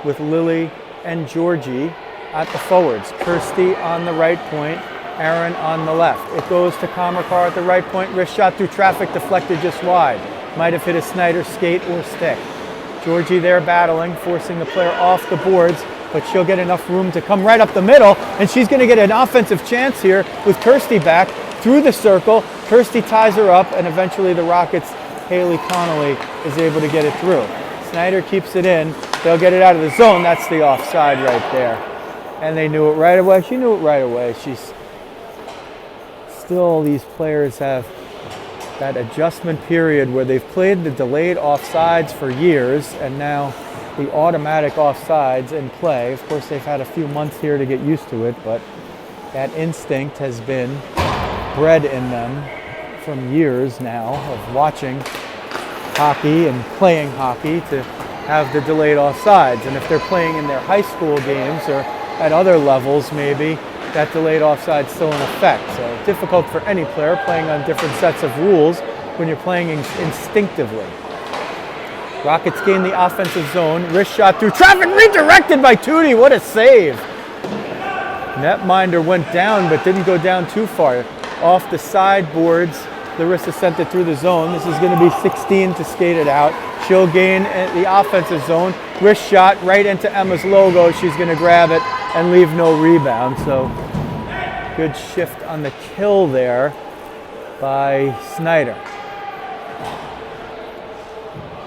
with Lily and Georgie at the forwards. Kirsty on the right point, Aaron on the left. It goes to Kamakar at the right point, wrist shot through traffic, deflected just wide. Might have hit a Snider skate or stick. Georgie there battling, forcing the player off the boards, but she'll get enough room to come right up the middle, and she's going to get an offensive chance here with Kirsty back through the circle. Kirsty ties her up, and eventually the Rockets' Haley Connolly is able to get it through. Snider keeps it in. They'll get it out of the zone. That's the offside right there. And they knew it right away. She knew it right away. She's still, these players have that adjustment period where they've played the delayed offsides for years, and now the automatic offsides in play. Of course, they've had a few months here to get used to it, but that instinct has been bred in them from years now of watching hockey and playing hockey to have the delayed offsides. And if they're playing in their high school games or at other levels, maybe that delayed offside is still in effect. So difficult for any player playing on different sets of rules when you're playing instinctively. Rockets gain the offensive zone. Wrist shot through traffic, redirected by Tootie. What a save. Netminder went down, but didn't go down too far. Off the sideboards, Larissa sent it through the zone. This is going to be 16 to skate it out. She'll gain the offensive zone. Wrist shot right into Emma's logo. She's going to grab it and leave no rebound. So Good shift on the kill there by Snider.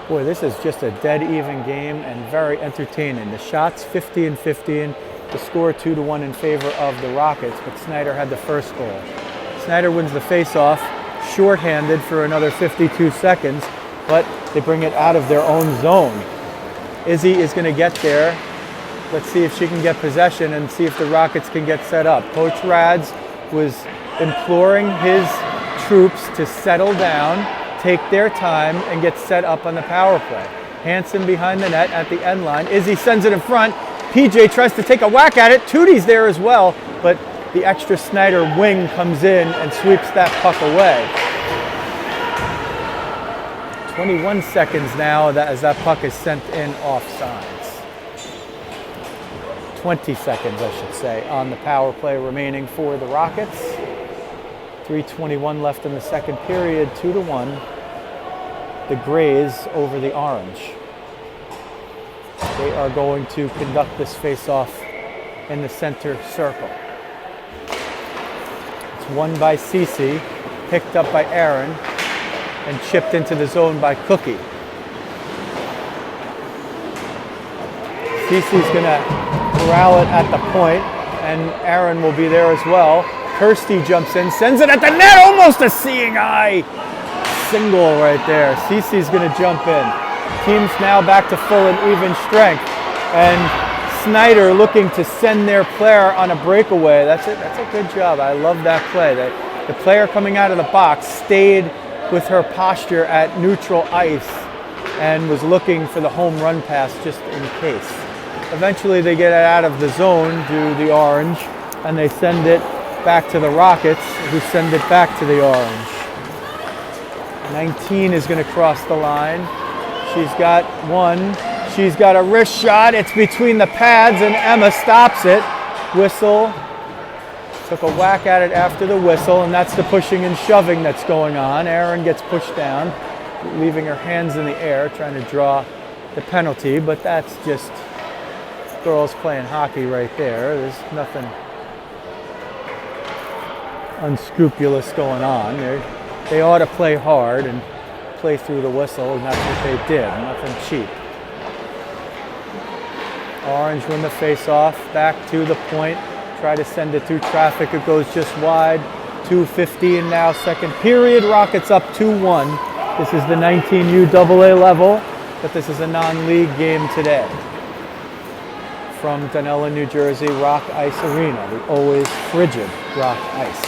Boy, this is just a dead even game and very entertaining. The shots 50 and 15, the score 2-1 in favor of the Rockets, but Snider had the first goal. Snider wins the face-off, shorthanded for another 52 seconds, but they bring it out of their own zone. Izzy is going to get there. Let's see if she can get possession and see if the Rockets can get set up. Coach Rads was imploring his troops to settle down, take their time, and get set up on the power play. Hansen behind the net at the end line. Izzy sends it in front. PJ tries to take a whack at it. Tootie's there as well, but the extra Snider wing comes in and sweeps that puck away. 21 seconds now as that puck is sent in offsides. 20 seconds, I should say, on the power play remaining for the Rockets. 3:21 left in the second period, 2-1. The Grays over the Orange. They are going to conduct this face-off in the center circle. It's won by Cece, picked up by Aaron, and chipped into the zone by Cookie. Cece's gonna corral it at the point, and Aaron will be there as well. Kirsty jumps in, sends it at the net, almost a seeing eye. Single right there. Cece's gonna jump in. Teams now back to full and even strength. And Snider looking to send their player on a breakaway. That's a good job. I love that play. The player coming out of the box stayed with her posture at neutral ice and was looking for the home run pass just in case. Eventually they get it out of the zone to the Orange, and they send it back to the Rockets, who send it back to the Orange. 19 is going to cross the line. She's got one. She's got a wrist shot. It's between the pads, and Emma stops it. Whistle. Took a whack at it after the whistle, and that's the pushing and shoving that's going on. Aaron gets pushed down, leaving her hands in the air, trying to draw the penalty, but that's just girls playing hockey right there. There's nothing unscrupulous going on. They ought to play hard and play through the whistle, and that's what they did. Nothing cheap. Orange win the face-off, back to the point. Try to send it through traffic. It goes just wide. 2:15 now, second period. Rockets up 2-1. This is the 19U AA level, but this is a non-league game today. From Dunellen, New Jersey, Rock Ice Arena, the always frigid Rock Ice.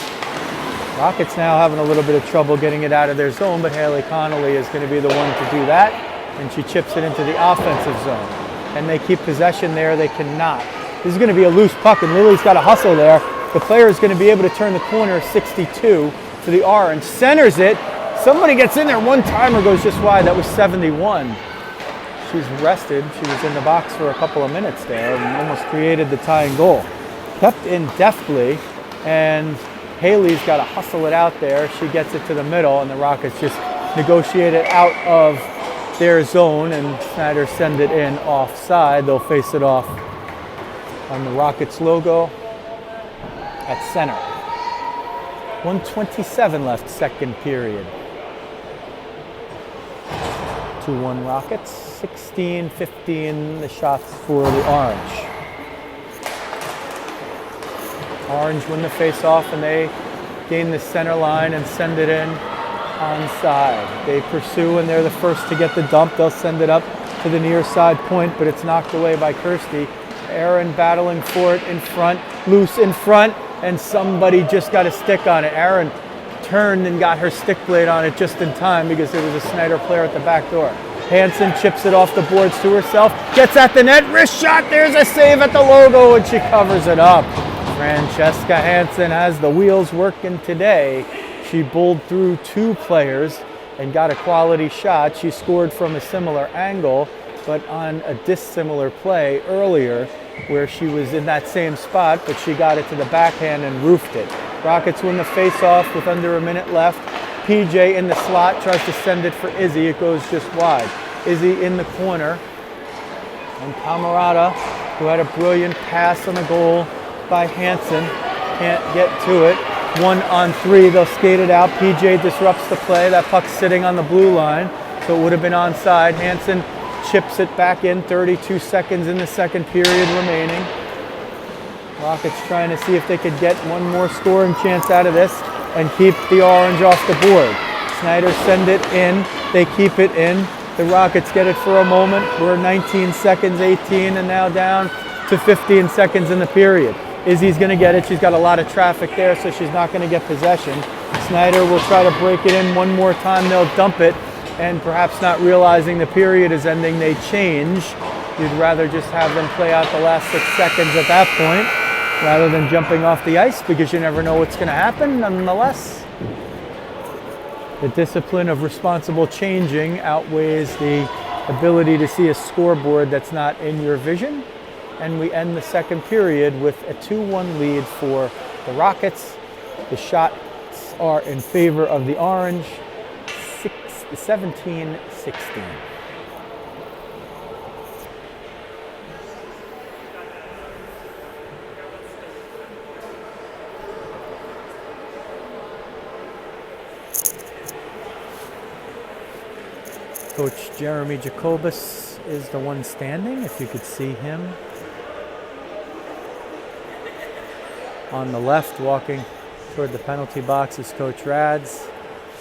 Rockets now having a little bit of trouble getting it out of their zone, but Haley Connolly is going to be the one to do that, and she chips it into the offensive zone. And they keep possession there. They cannot. This is going to be a loose puck, and Lily's got a hustle there. The player is going to be able to turn the corner 62 to the Orange. Centers it. Somebody gets in there. One timer goes just wide. That was 71. She's rested. She was in the box for a couple of minutes there and almost created the tying goal. Kept in deftly, and Haley's got to hustle it out there. She gets it to the middle, and the Rockets just negotiate it out of their zone, and Snider send it in offside. They'll face it off on the Rockets logo at center. 1:27 left, second period. 2-1 Rockets, 16-15 the shots for the Orange. Orange win the face-off, and they gain the center line and send it in onside. They pursue, and they're the first to get the dump. They'll send it up to the near side point, but it's knocked away by Kirsty. Aaron battling for it in front, loose in front, and somebody just got a stick on it. Aaron turned and got her stick blade on it just in time because there was a Snider player at the back door. Hansen chips it off the boards to herself, gets at the net, wrist shot, there's a save at the logo, and she covers it up. Francesca Hansen has the wheels working today. She bowled through two players and got a quality shot. She scored from a similar angle, but on a dissimilar play earlier where she was in that same spot, but she got it to the backhand and roofed it. Rockets win the face-off with under a minute left. PJ in the slot tries to send it for Izzy. It goes just wide. Izzy in the corner. And Camarada, who had a brilliant pass on the goal by Hansen, can't get to it. 1-on-3, they'll skate it out. PJ disrupts the play. That puck's sitting on the blue line, so it would have been onside. Hansen chips it back in, 32 seconds in the second period remaining. Rockets trying to see if they could get one more scoring chance out of this and keep the Orange off the board. Snider send it in, they keep it in. The Rockets get it for a moment. We're 19 seconds, 18, and now down to 15 seconds in the period. Izzy's going to get it. She's got a lot of traffic there, so she's not going to get possession. Snider will try to break it in one more time. They'll dump it, and perhaps not realizing the period is ending, they change. You'd rather just have them play out the last 6 seconds at that point rather than jumping off the ice, because you never know what's going to happen. Nonetheless, the discipline of responsible changing outweighs the ability to see a scoreboard that's not in your vision. And we end the second period with a 2-1 lead for the Rockets. The shots are in favor of the Orange, 17-16. Coach Jeremy Jacobus is the one standing, if you could see him. On the left, walking toward the penalty box, is Coach Rads.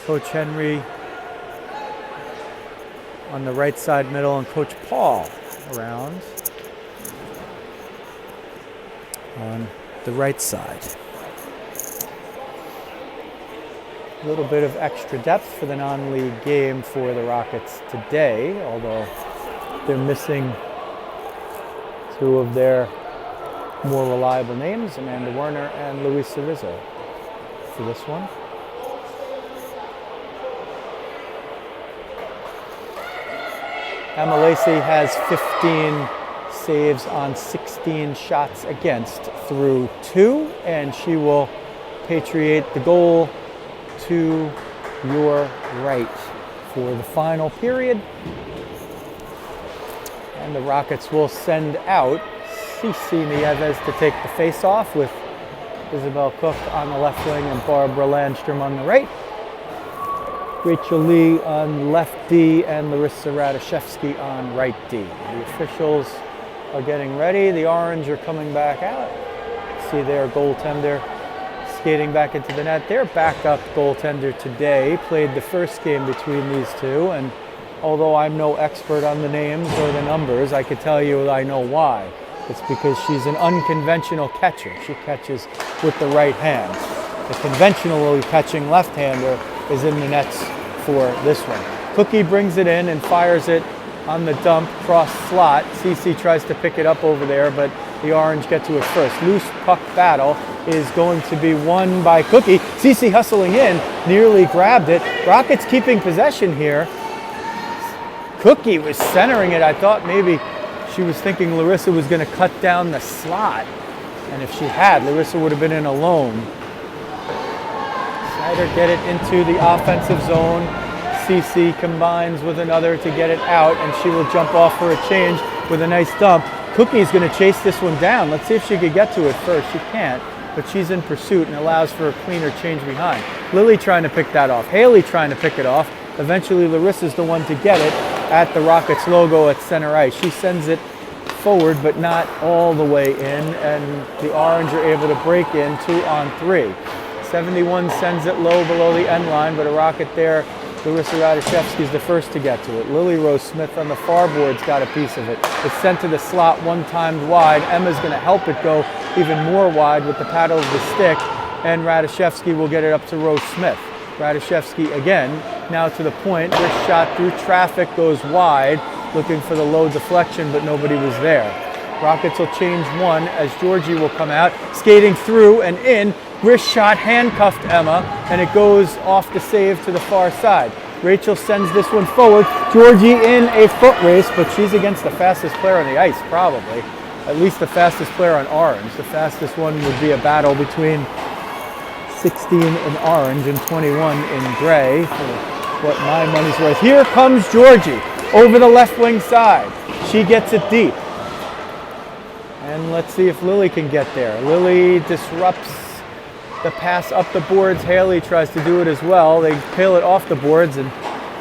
Coach Henry on the right side middle, and Coach Paul around on the right side. A little bit of extra depth for the non-league game for the Rockets today, although they're missing two of their more reliable names, Amanda Werner and Luisa Rizzo, for this one. Emma Lacey has 15 saves on 16 shots against through 2, and she will patriate the goal to your right for the final period. And the Rockets will send out Cici Nieves to take the face-off, with Isabel Cook on the left wing and Barbara Landstrom on the right. Rachel Lee on left D and Larissa Radoszewski on right D. The officials are getting ready. The Orange are coming back out. See their goaltender skating back into the net. Their backup goaltender today played the first game between these two, and although I'm no expert on the names or the numbers, I could tell you I know why. It's because she's an unconventional catcher. She catches with the right hand. The conventionally catching left-hander is in the nets for this one. Cookie brings it in and fires it on the dump, cross slot. Cici tries to pick it up over there, but the Orange get to it first. Loose puck battle is going to be won by Cookie. Cici hustling in, nearly grabbed it. Rockets keeping possession here. Cookie was centering it. I thought maybe she was thinking Larissa was going to cut down the slot. And if she had, Larissa would have been in alone. Snider get it into the offensive zone. Cici combines with another to get it out, and she will jump off for a change with a nice dump. Cookie's going to chase this one down. Let's see if she could get to it first. She can't, but she's in pursuit and allows for a cleaner change behind. Lily trying to pick that off. Haley trying to pick it off. Eventually, Larissa's the one to get it at the Rockets logo at center ice. She sends it forward, but not all the way in, and the Orange are able to break in 2-on-3. 71 sends it low below the end line, but a Rocket there. Larissa Radoszewski is the first to get to it. Lily Rose Smith on the far board's got a piece of it. It's sent to the slot, one timed wide. Emma's going to help it go even more wide with the paddle of the stick, and Radoszewski will get it up to Rose Smith. Radoszewski again, now to the point. This shot through traffic goes wide, looking for the low deflection, but nobody was there. Rockets will change one as Georgie will come out, skating through and in. Wrist shot handcuffed Emma, and it goes off the save to the far side. Rachel sends this one forward. Georgie in a foot race, but she's against the fastest player on the ice, probably. At least the fastest player on Orange. The fastest one would be a battle between 16 in Orange and 21 in Gray, for what my money's worth. Here comes Georgie over the left wing side. She gets it deep. And let's see if Lily can get there. Lily disrupts the pass up the boards. Haley tries to do it as well. They peel it off the boards and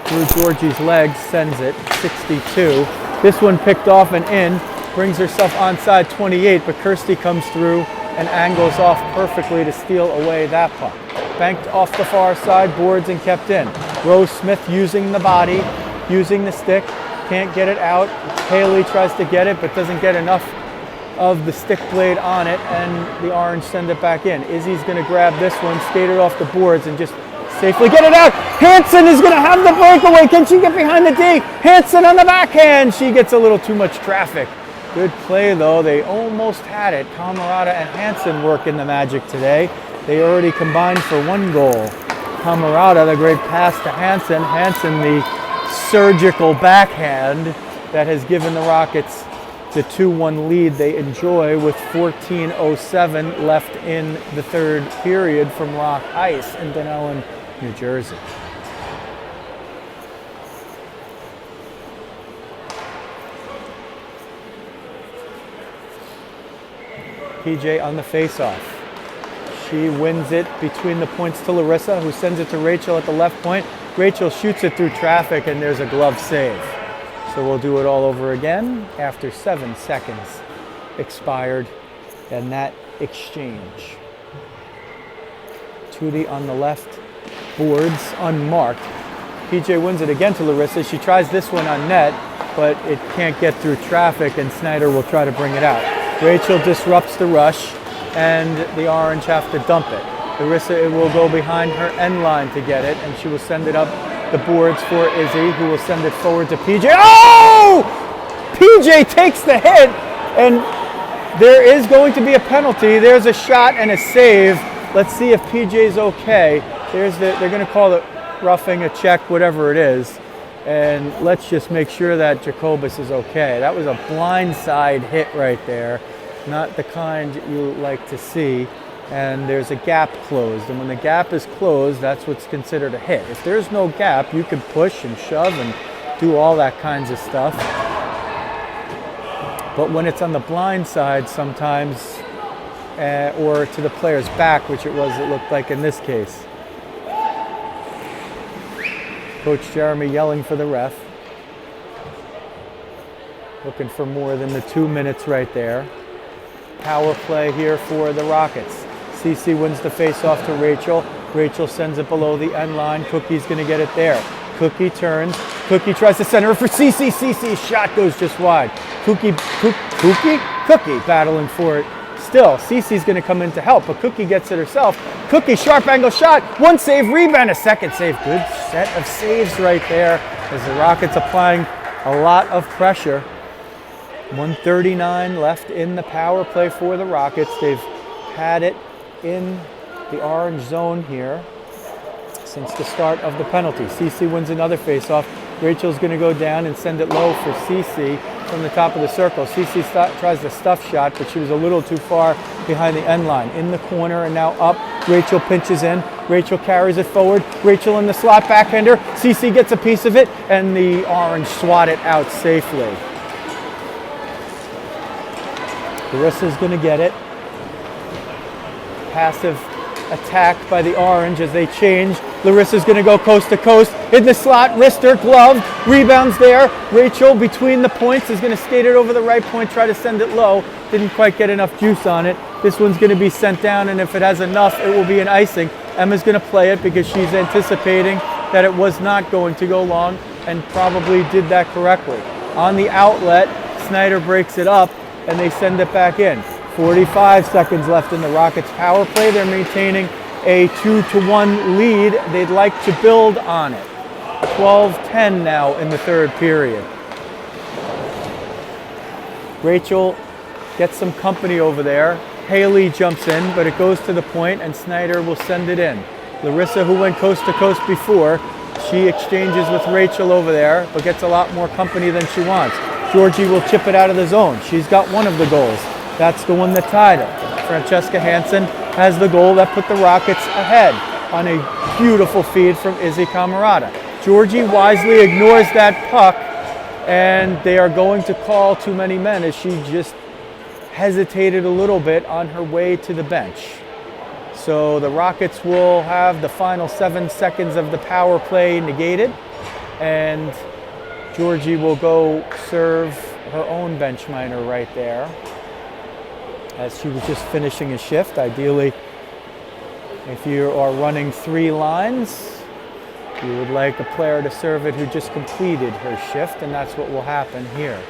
through Georgie's legs, sends it 62. This one picked off and in, brings herself onside 28, but Kirsty comes through and angles off perfectly to steal away that puck. Banked off the far side, boards and kept in. Rose Smith using the body, using the stick, can't get it out. Haley tries to get it, but doesn't get enough of the stick blade on it, and the Orange send it back in. Izzy's gonna grab this one, skate it off the boards, and just safely get it out. Hansen is gonna have the breakaway. Can she get behind the D? Hansen on the backhand. She gets a little too much traffic. Good play though, they almost had it. Camerata and Hansen working the magic today. They already combined for 1 goal. Camerata, the great pass to Hansen. Hansen, the surgical backhand that has given the Rockets the 2-1 lead they enjoy with 14:07 left in the third period from Rock Ice in Dunellen, New Jersey. PJ on the face-off. She wins it between the points to Larissa, who sends it to Rachel at the left point. Rachel shoots it through traffic, and there's a glove save. So we'll do it all over again after 7 seconds expired in that exchange. Tootie on the left, boards unmarked. PJ wins it again to Larissa. She tries this one on net, but it can't get through traffic, and Snider will try to bring it out. Rachel disrupts the rush, and the Orange have to dump it. Larissa will go behind her end line to get it, and she will send it up the boards for Izzy, who will send it forward to PJ. Oh! PJ takes the hit, and there is going to be a penalty. There's a shot and a save. Let's see if PJ's okay. They're going to call it roughing, a check, whatever it is. And let's just make sure that Jacobus is okay. That was a blindside hit right there. Not the kind you like to see. And there's a gap closed. And when the gap is closed, that's what's considered a hit. If there's no gap, you can push and shove and do all that kinds of stuff. But when it's on the blind side sometimes, or to the player's back, which it looked like in this case. Coach Jeremy yelling for the ref. Looking for more than the 2 minutes right there. Power play here for the Rockets. Cece wins the face-off to Rachel. Rachel sends it below the end line. Cookie's going to get it there. Cookie turns. Cookie tries to center it for Cece. Cece's shot goes just wide. Cookie battling for it. Still, Cece's going to come in to help, but Cookie gets it herself. Cookie, sharp angle shot. 1 save, rebound, a second save. Good set of saves right there as the Rockets applying a lot of pressure. 1:39 left in the power play for the Rockets. They've had it in the orange zone here since the start of the penalty. Cece wins another face-off. Rachel's going to go down and send it low for Cece from the top of the circle. Cece tries the stuff shot, but she was a little too far behind the end line. In the corner and now up. Rachel pinches in. Rachel carries it forward. Rachel in the slot backhander. Cece gets a piece of it, and the Orange swat it out safely. Larissa's going to get it. Passive attack by the Orange as they change. Larissa's going to go coast to coast. In the slot, wrister, glove, rebounds there. Rachel between the points is going to skate it over the right point, try to send it low. Didn't quite get enough juice on it. This one's going to be sent down, and if it has enough, it will be an icing. Emma's going to play it because she's anticipating that it was not going to go long and probably did that correctly. On the outlet, Snider breaks it up, and they send it back in. 45 seconds left in the Rockets power play. They're maintaining a 2-1 lead. They'd like to build on it. 12-10 now in the third period. Rachel gets some company over there. Haley jumps in, but it goes to the point, and Snider will send it in. Larissa, who went coast to coast before, she exchanges with Rachel over there, but gets a lot more company than she wants. Georgie will chip it out of the zone. She's got one of the goals. That's the one that tied her. Francesca Hansen has the goal that put the Rockets ahead on a beautiful feed from Izzy Camerata. Georgie wisely ignores that puck, and they are going to call too many men as she just hesitated a little bit on her way to the bench. So the Rockets will have the final 7 seconds of the power play negated, and Georgie will go serve her own bench minor right there, as she was just finishing a shift. Ideally, if you are running 3 lines, you would like a player to serve it who just completed her shift, and that's what will happen here.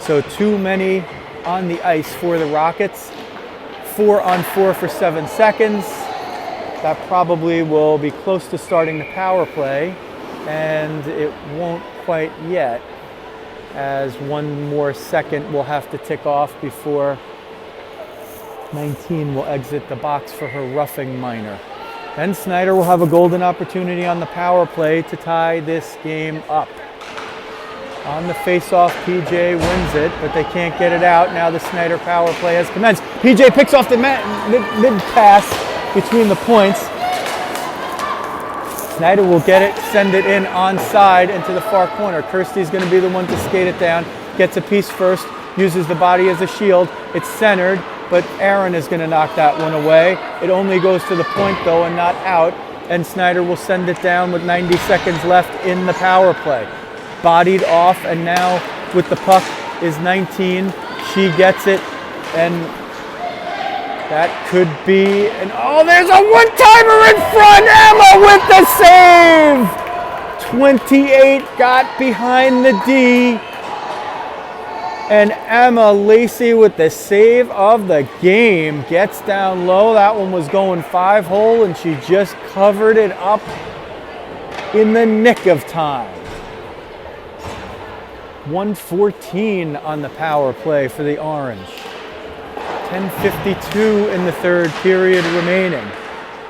So too many on the ice for the Rockets. 4 on 4 for 7 seconds. That probably will be close to starting the power play, and it won't quite yet, as 1 more second will have to tick off before 19 will exit the box for her roughing minor. Then Snider will have a golden opportunity on the power play to tie this game up. On the face-off, PJ wins it, but they can't get it out. Now the Snider power play has commenced. PJ picks off the mid-pass between the points. Snider will get it, send it in onside into the far corner. Kirsty's going to be the one to skate it down. Gets a piece first, uses the body as a shield. It's centered, but Aaron is going to knock that one away. It only goes to the point, though, and not out. And Snider will send it down with 90 seconds left in the power play. Bodied off, and now with the puck is 19. She gets it, and that could be an, oh, there's a one-timer in front. Emma with the save. 28 got behind the D, and Emma Lacey with the save of the game gets down low. That one was going 5-hole, and she just covered it up in the nick of time. 1:14 on the power play for the Orange. 10:52 in the third period remaining.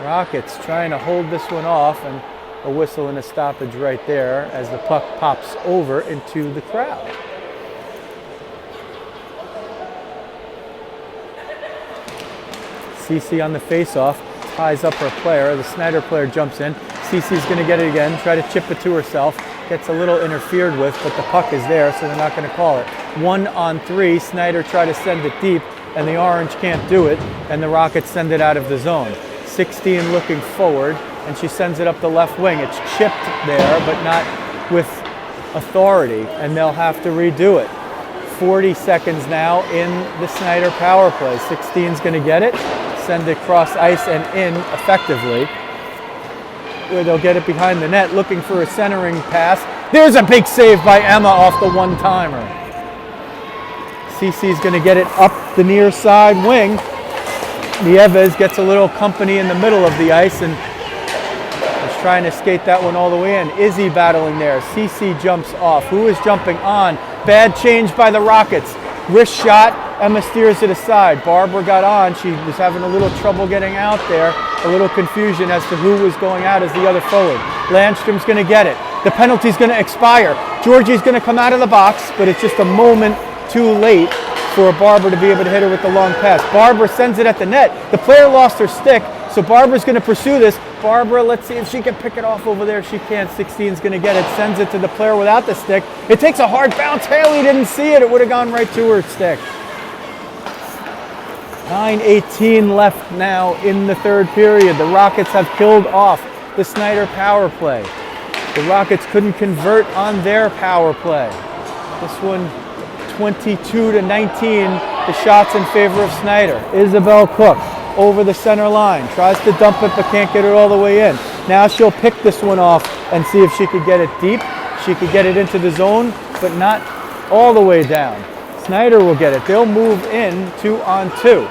Rockets trying to hold this one off, and a whistle and a stoppage right there as the puck pops over into the crowd. Cece on the face-off ties up her player. The Snider player jumps in. Cece's going to get it again, try to chip it to herself. Gets a little interfered with, but the puck is there, so they're not going to call it. 1 on 3, Snider try to send it deep, and the Orange can't do it, and the Rockets send it out of the zone. 16 looking forward, and she sends it up the left wing. It's chipped there, but not with authority, and they'll have to redo it. 40 seconds now in the Snider power play. 16's going to get it, send it cross ice and in effectively, where they'll get it behind the net, looking for a centering pass. There's a big save by Emma off the one-timer. Cece's going to get it up the near side wing. Nieves gets a little company in the middle of the ice and is trying to skate that one all the way in. Izzy battling there. Cece jumps off. Who is jumping on? Bad change by the Rockets. Wrist shot. Emma steers it aside. Barbara got on. She was having a little trouble getting out there. A little confusion as to who was going out as the other forward. Landstrom's going to get it. The penalty's going to expire. Georgie's going to come out of the box, but it's just a moment too late for Barbara to be able to hit her with the long pass. Barbara sends it at the net. The player lost her stick, so Barbara's going to pursue this. Barbara, let's see if she can pick it off over there. She can't. 16's going to get it. Sends it to the player without the stick. It takes a hard bounce. Haley didn't see it. It would have gone right to her stick. 9:18 left now in the third period. The Rockets have killed off the Snider power play. The Rockets couldn't convert on their power play. This one 22-19, the shots in favor of Snider. Isabel Cook over the center line, tries to dump it but can't get it all the way in. Now she'll pick this one off and see if she could get it deep. She could get it into the zone, but not all the way down. Snider will get it. They'll move in 2 on 2.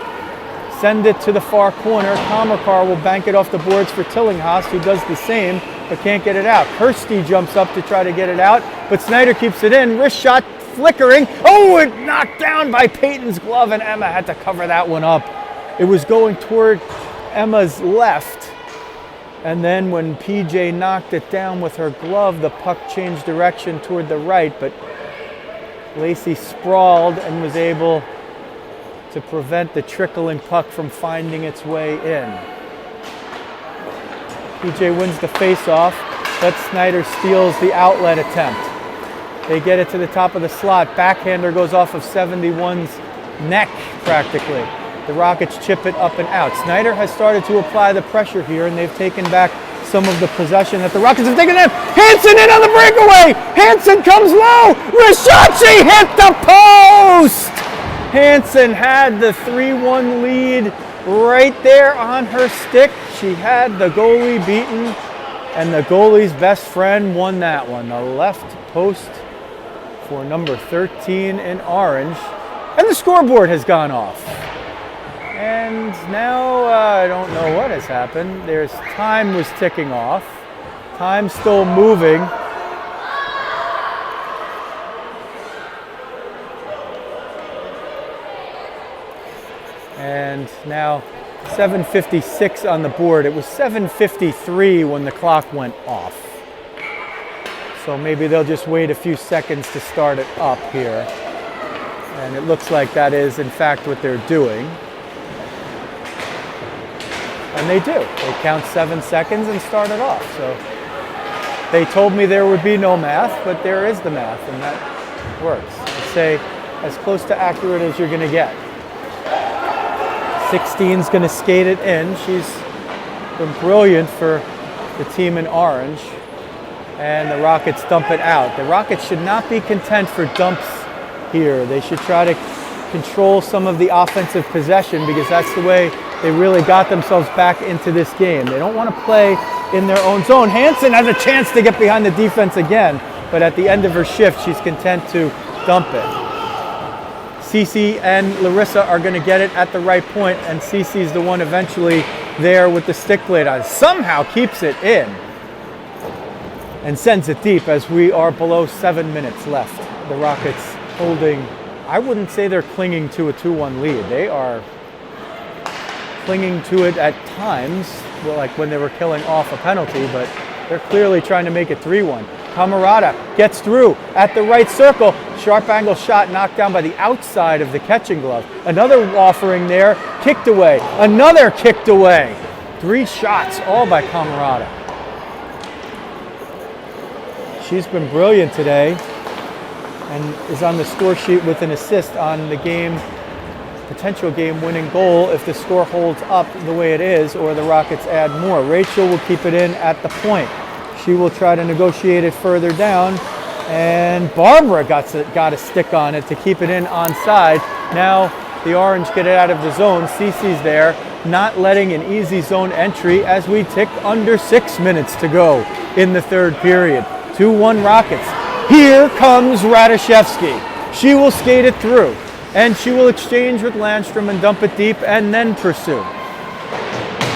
Send it to the far corner. Kamakar will bank it off the boards for Tillinghast, who does the same, but can't get it out. Kirsty jumps up to try to get it out, but Snider keeps it in. Wrist shot flickering. Oh, it knocked down by Peyton's glove, and Emma had to cover that one up. It was going toward Emma's left, and then when PJ knocked it down with her glove, the puck changed direction toward the right, but Lacey sprawled and was able to prevent the trickling puck from finding its way in. PJ wins the face-off, but Snider steals the outlet attempt. They get it to the top of the slot. Backhander goes off of 71's neck, practically. The Rockets chip it up and out. Snider has started to apply the pressure here, and they've taken back some of the possession that the Rockets have taken in. Hansen in on the breakaway. Hansen comes low. Rishachi hit the post. Hansen had the 3-1 lead right there on her stick. She had the goalie beaten, and the goalie's best friend won that one. The left post for number 13 in orange. And the scoreboard has gone off. And now I don't know what has happened. There's time was ticking off. Time still moving. And now 7:56 on the board. It was 7:53 when the clock went off. So maybe they'll just wait a few seconds to start it up here. And it looks like that is in fact what they're doing. And they do. They count 7 seconds and start it off. So they told me there would be no math, but there is the math, and that works. I'd say as close to accurate as you're going to get. 16's going to skate it in. She's been brilliant for the team in orange. And the Rockets dump it out. The Rockets should not be content for dumps here. They should try to control some of the offensive possession, because that's the way they really got themselves back into this game. They don't want to play in their own zone. Hansen has a chance to get behind the defense again, but at the end of her shift, she's content to dump it. Cece and Larissa are going to get it at the right point, and Cece's the one eventually there with the stick blade on. Somehow keeps it in and sends it deep as we are below 7 minutes left. The Rockets holding, I wouldn't say they're clinging to a 2-1 lead. They are clinging to it at times, well, like when they were killing off a penalty, but they're clearly trying to make it 3-1. Camarada gets through at the right circle. Sharp angle shot knocked down by the outside of the catching glove. Another offering there, kicked away. Another kicked away. 3 shots, all by Camarada. She's been brilliant today and is on the score sheet with an assist on the potential game-winning goal if the score holds up the way it is, or the Rockets add more. Rachel will keep it in at the point. She will try to negotiate it further down, and Barbara got a stick on it to keep it in onside. Now the Orange get it out of the zone. Cece's there, not letting an easy zone entry as we tick under 6 minutes to go in the third period. 2-1 Rockets. Here comes Radoszewski. She will skate it through, and she will exchange with Landstrom and dump it deep and then pursue.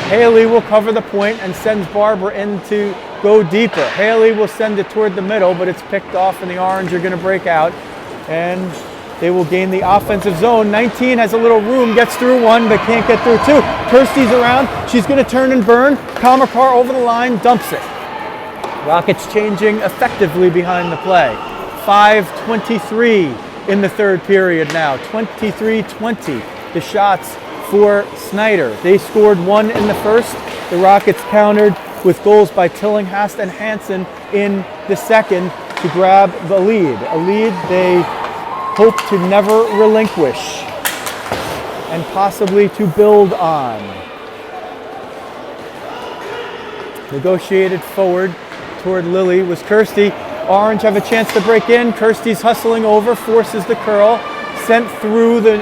Haley will cover the point and sends Barbara in to go deeper. Haley will send it toward the middle, but it's picked off and the Orange are going to break out, and they will gain the offensive zone. 19 has a little room, gets through one, but can't get through two. Kirsty's around. She's going to turn and burn. Kamakar over the line, dumps it. Rockets changing effectively behind the play. 5:23 in the third period now. 23-20. The shots for Snider. They scored 1 in the first. The Rockets countered with goals by Tillinghast and Hansen in the second to grab the lead. A lead they hope to never relinquish and possibly to build on. Negotiated forward toward Lily was Kirsty. Orange have a chance to break in. Kirsty's hustling over, forces the curl, sent through the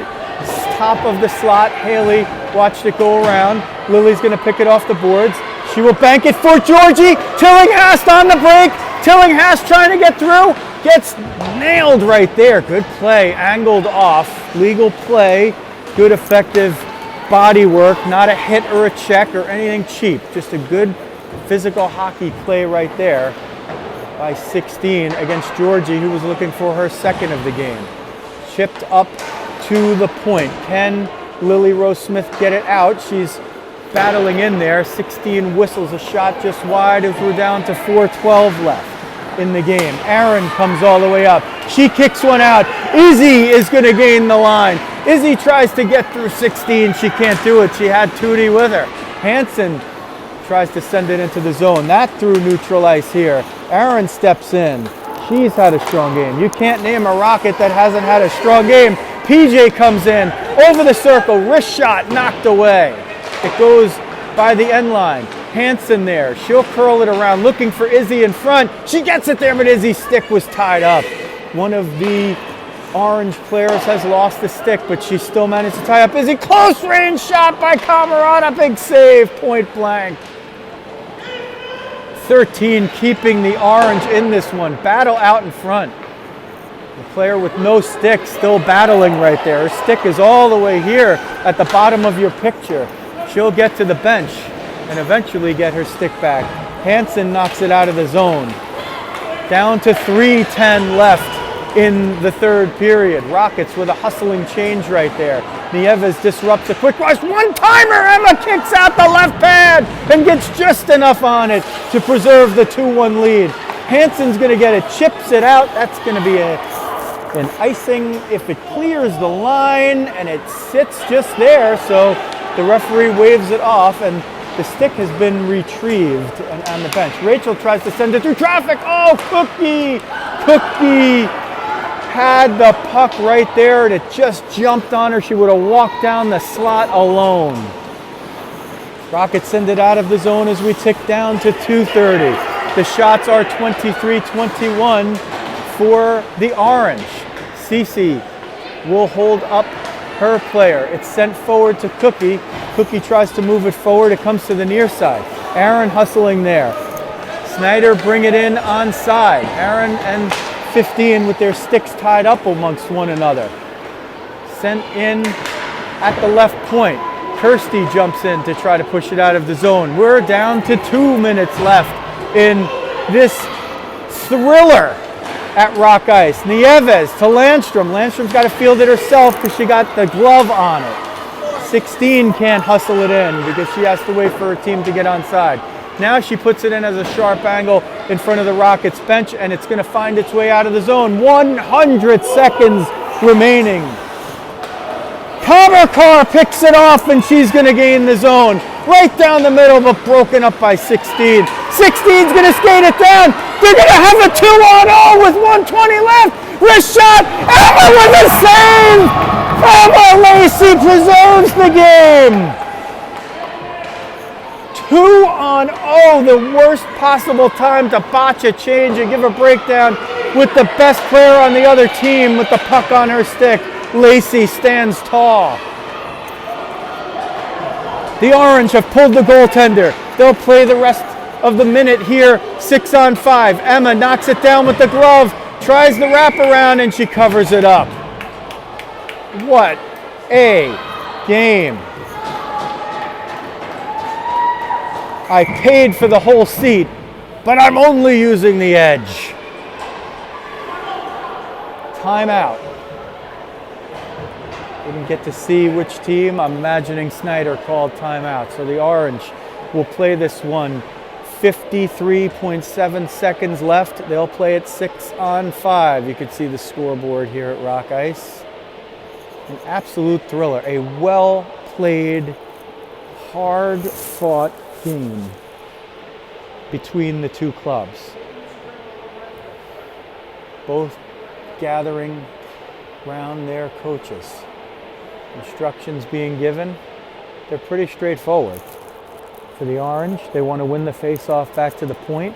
top of the slot. Haley watched it go around. Lily's going to pick it off the boards. She will bank it for Georgie. Tillinghast on the break. Tillinghast trying to get through. Gets nailed right there. Good play. Angled off. Legal play. Good effective body work. Not a hit or a check or anything cheap. Just a good physical hockey play right there by 16 against Georgie, who was looking for her second of the game. Chipped up to the point. Can Lily Rose Smith get it out? She's battling in there. 16 whistles a shot just wide as we're down to 4:12 left in the game. Aaron comes all the way up. She kicks one out. Izzy is going to gain the line. Izzy tries to get through 16. She can't do it. She had Tootie with her. Hansen tries to send it into the zone. That through neutral ice here. Aaron steps in. She's had a strong game. You can't name a Rocket that hasn't had a strong game. PJ comes in, over the circle, wrist shot, knocked away. It goes by the end line. Hansen there, she'll curl it around, looking for Izzy in front. She gets it there, but Izzy's stick was tied up. One of the orange players has lost the stick, but she still managed to tie up Izzy. Close range shot by Camerata, big save, point blank. 13 keeping the orange in this one. Battle out in front. The player with no stick still battling right there. Her stick is all the way here at the bottom of your picture. She'll get to the bench and eventually get her stick back. Hansen knocks it out of the zone. Down to 3:10 left in the third period. Rockets with a hustling change right there. Nieves disrupts a quick rise. One-timer! Emma kicks out the left pad and gets just enough on it to preserve the 2-1 lead. Hansen's going to get it, chips it out. That's going to be an icing if it clears the line, and it sits just there, so the referee waves it off, and the stick has been retrieved and on the bench. Rachel tries to send it through traffic. Oh, Cookie had the puck right there, and it just jumped on her. She would have walked down the slot alone. Rockets send it out of the zone as we tick down to 2:30. The shots are 23-21 for the orange. Cece will hold up her player. It's sent forward to Cookie. Cookie tries to move it forward. It comes to the near side. Aaron hustling there. Snider bring it in onside. Aaron and 15 with their sticks tied up amongst one another. Sent in at the left point. Kirsty jumps in to try to push it out of the zone. We're down to 2 minutes left in this thriller at Rock Ice. Nieves to Landstrom. Landstrom's got to field it herself because she got the glove on it. 16 can't hustle it in because she has to wait for her team to get onside. Now she puts it in as a sharp angle in front of the Rockets bench, and it's going to find its way out of the zone. 100 seconds remaining. Comercar picks it off, and she's going to gain the zone. Right down the middle, but broken up by 16. 16's going to skate it down. They're going to have a 2-on-0 with 1:20 left. Wrist shot. Emma with a save. Emma Lacey preserves the game. 2-on-0, the worst possible time to botch a change and give a breakdown with the best player on the other team with the puck on her stick. Lacey stands tall. The Orange have pulled the goaltender. They'll play the rest of the minute here, 6-on-5. Emma knocks it down with the glove, tries the wraparound, and she covers it up. What a game. I paid for the whole seat, but I'm only using the edge. Timeout. Didn't get to see which team. I'm imagining Snider called timeout. So the Orange will play this one. 53.7 seconds left. They'll play it 6-on-5. You can see the scoreboard here at Rock Ice. An absolute thriller. A well-played, hard-fought game between the two clubs. Both gathering around their coaches. Instructions being given. They're pretty straightforward. For the Orange, they want to win the face-off back to the point.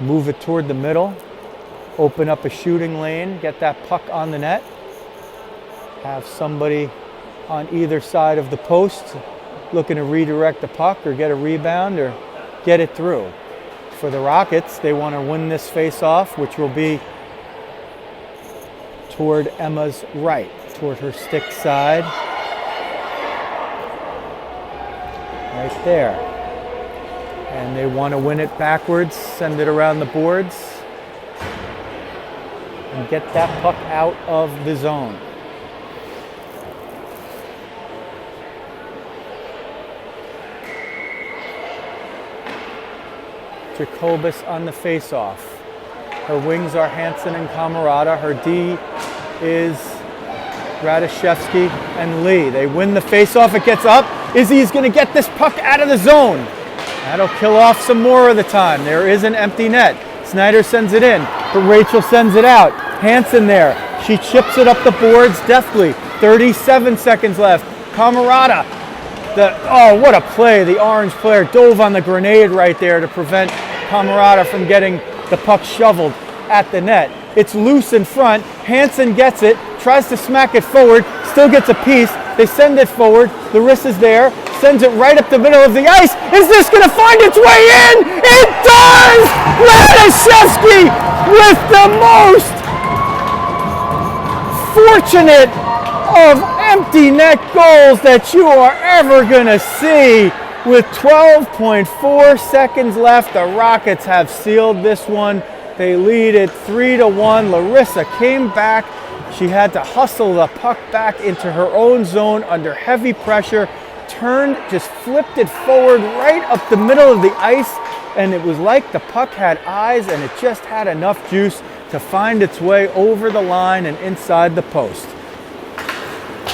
Move it toward the middle. Open up a shooting lane. Get that puck on the net. Have somebody on either side of the post looking to redirect the puck or get a rebound or get it through. For the Rockets, they want to win this face-off, which will be toward Emma's right, toward her stick side. Right there. And they want to win it backwards, send it around the boards, and get that puck out of the zone. Jacobus on the face-off. Her wings are Hansen and Camerata. Her D is Radishevsky and Lee. They win the face-off. It gets up. Izzy's going to get this puck out of the zone. That'll kill off some more of the time. There is an empty net. Snider sends it in, but Rachel sends it out. Hansen there. She chips it up the boards deftly. 37 seconds left. Camarada, oh, what a play. The orange player dove on the grenade right there to prevent Camarada from getting the puck shoveled at the net. It's loose in front. Hansen gets it, tries to smack it forward, still gets a piece. They send it forward. Larissa's there, sends it right up the middle of the ice. Is this going to find its way in? It does! Ladashevsky with the most fortunate of empty net goals that you are ever going to see. With 12.4 seconds left, the Rockets have sealed this one. They lead it 3-1. Larissa came back. She had to hustle the puck back into her own zone under heavy pressure, turned, just flipped it forward right up the middle of the ice, and it was like the puck had eyes and it just had enough juice to find its way over the line and inside the post.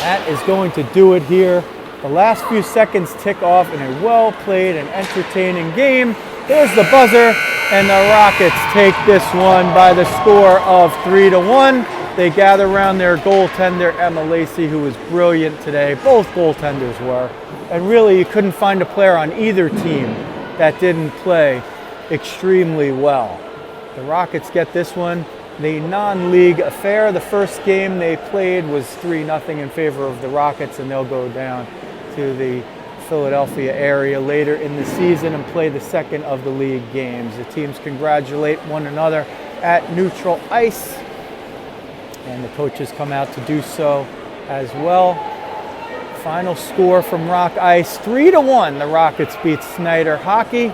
That is going to do it here. The last few seconds tick off in a well-played and entertaining game. There's the buzzer, and the Rockets take this one by the score of 3-1. They gather around their goaltender, Emma Lacey, who was brilliant today. Both goaltenders were. And really, you couldn't find a player on either team that didn't play extremely well. The Rockets get this one. The non-league affair, the first game they played was 3-0 in favor of the Rockets, and they'll go down to the Philadelphia area later in the season and play the second of the league games. The teams congratulate one another at neutral ice, and the coaches come out to do so as well. Final score from Rock Ice, 3-1. The Rockets beat Snider Hockey.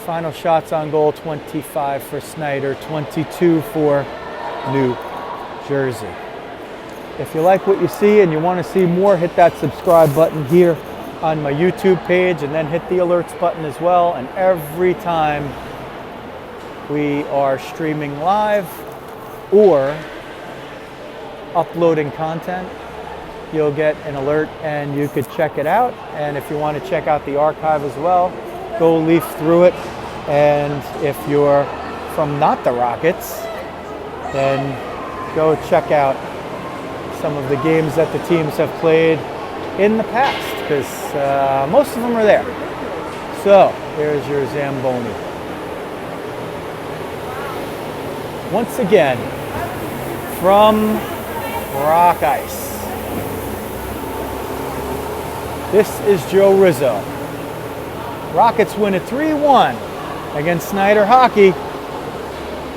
Final shots on goal, 25 for Snider, 22 for New Jersey. If you like what you see and you want to see more, hit that subscribe button here on my YouTube page, and then hit the alerts button as well. And every time we are streaming live or uploading content, you'll get an alert and you could check it out. And if you want to check out the archive as well, go leaf through it. And if you're from not the Rockets, then go check out some of the games that the teams have played in the past, because most of them are there. So here's your Zamboni. Once again, from Rock Ice, this is Joe Rizzo. Rockets win it 3-1 against Snider Hockey.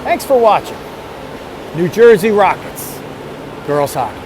Thanks for watching. New Jersey Rockets, girls hockey.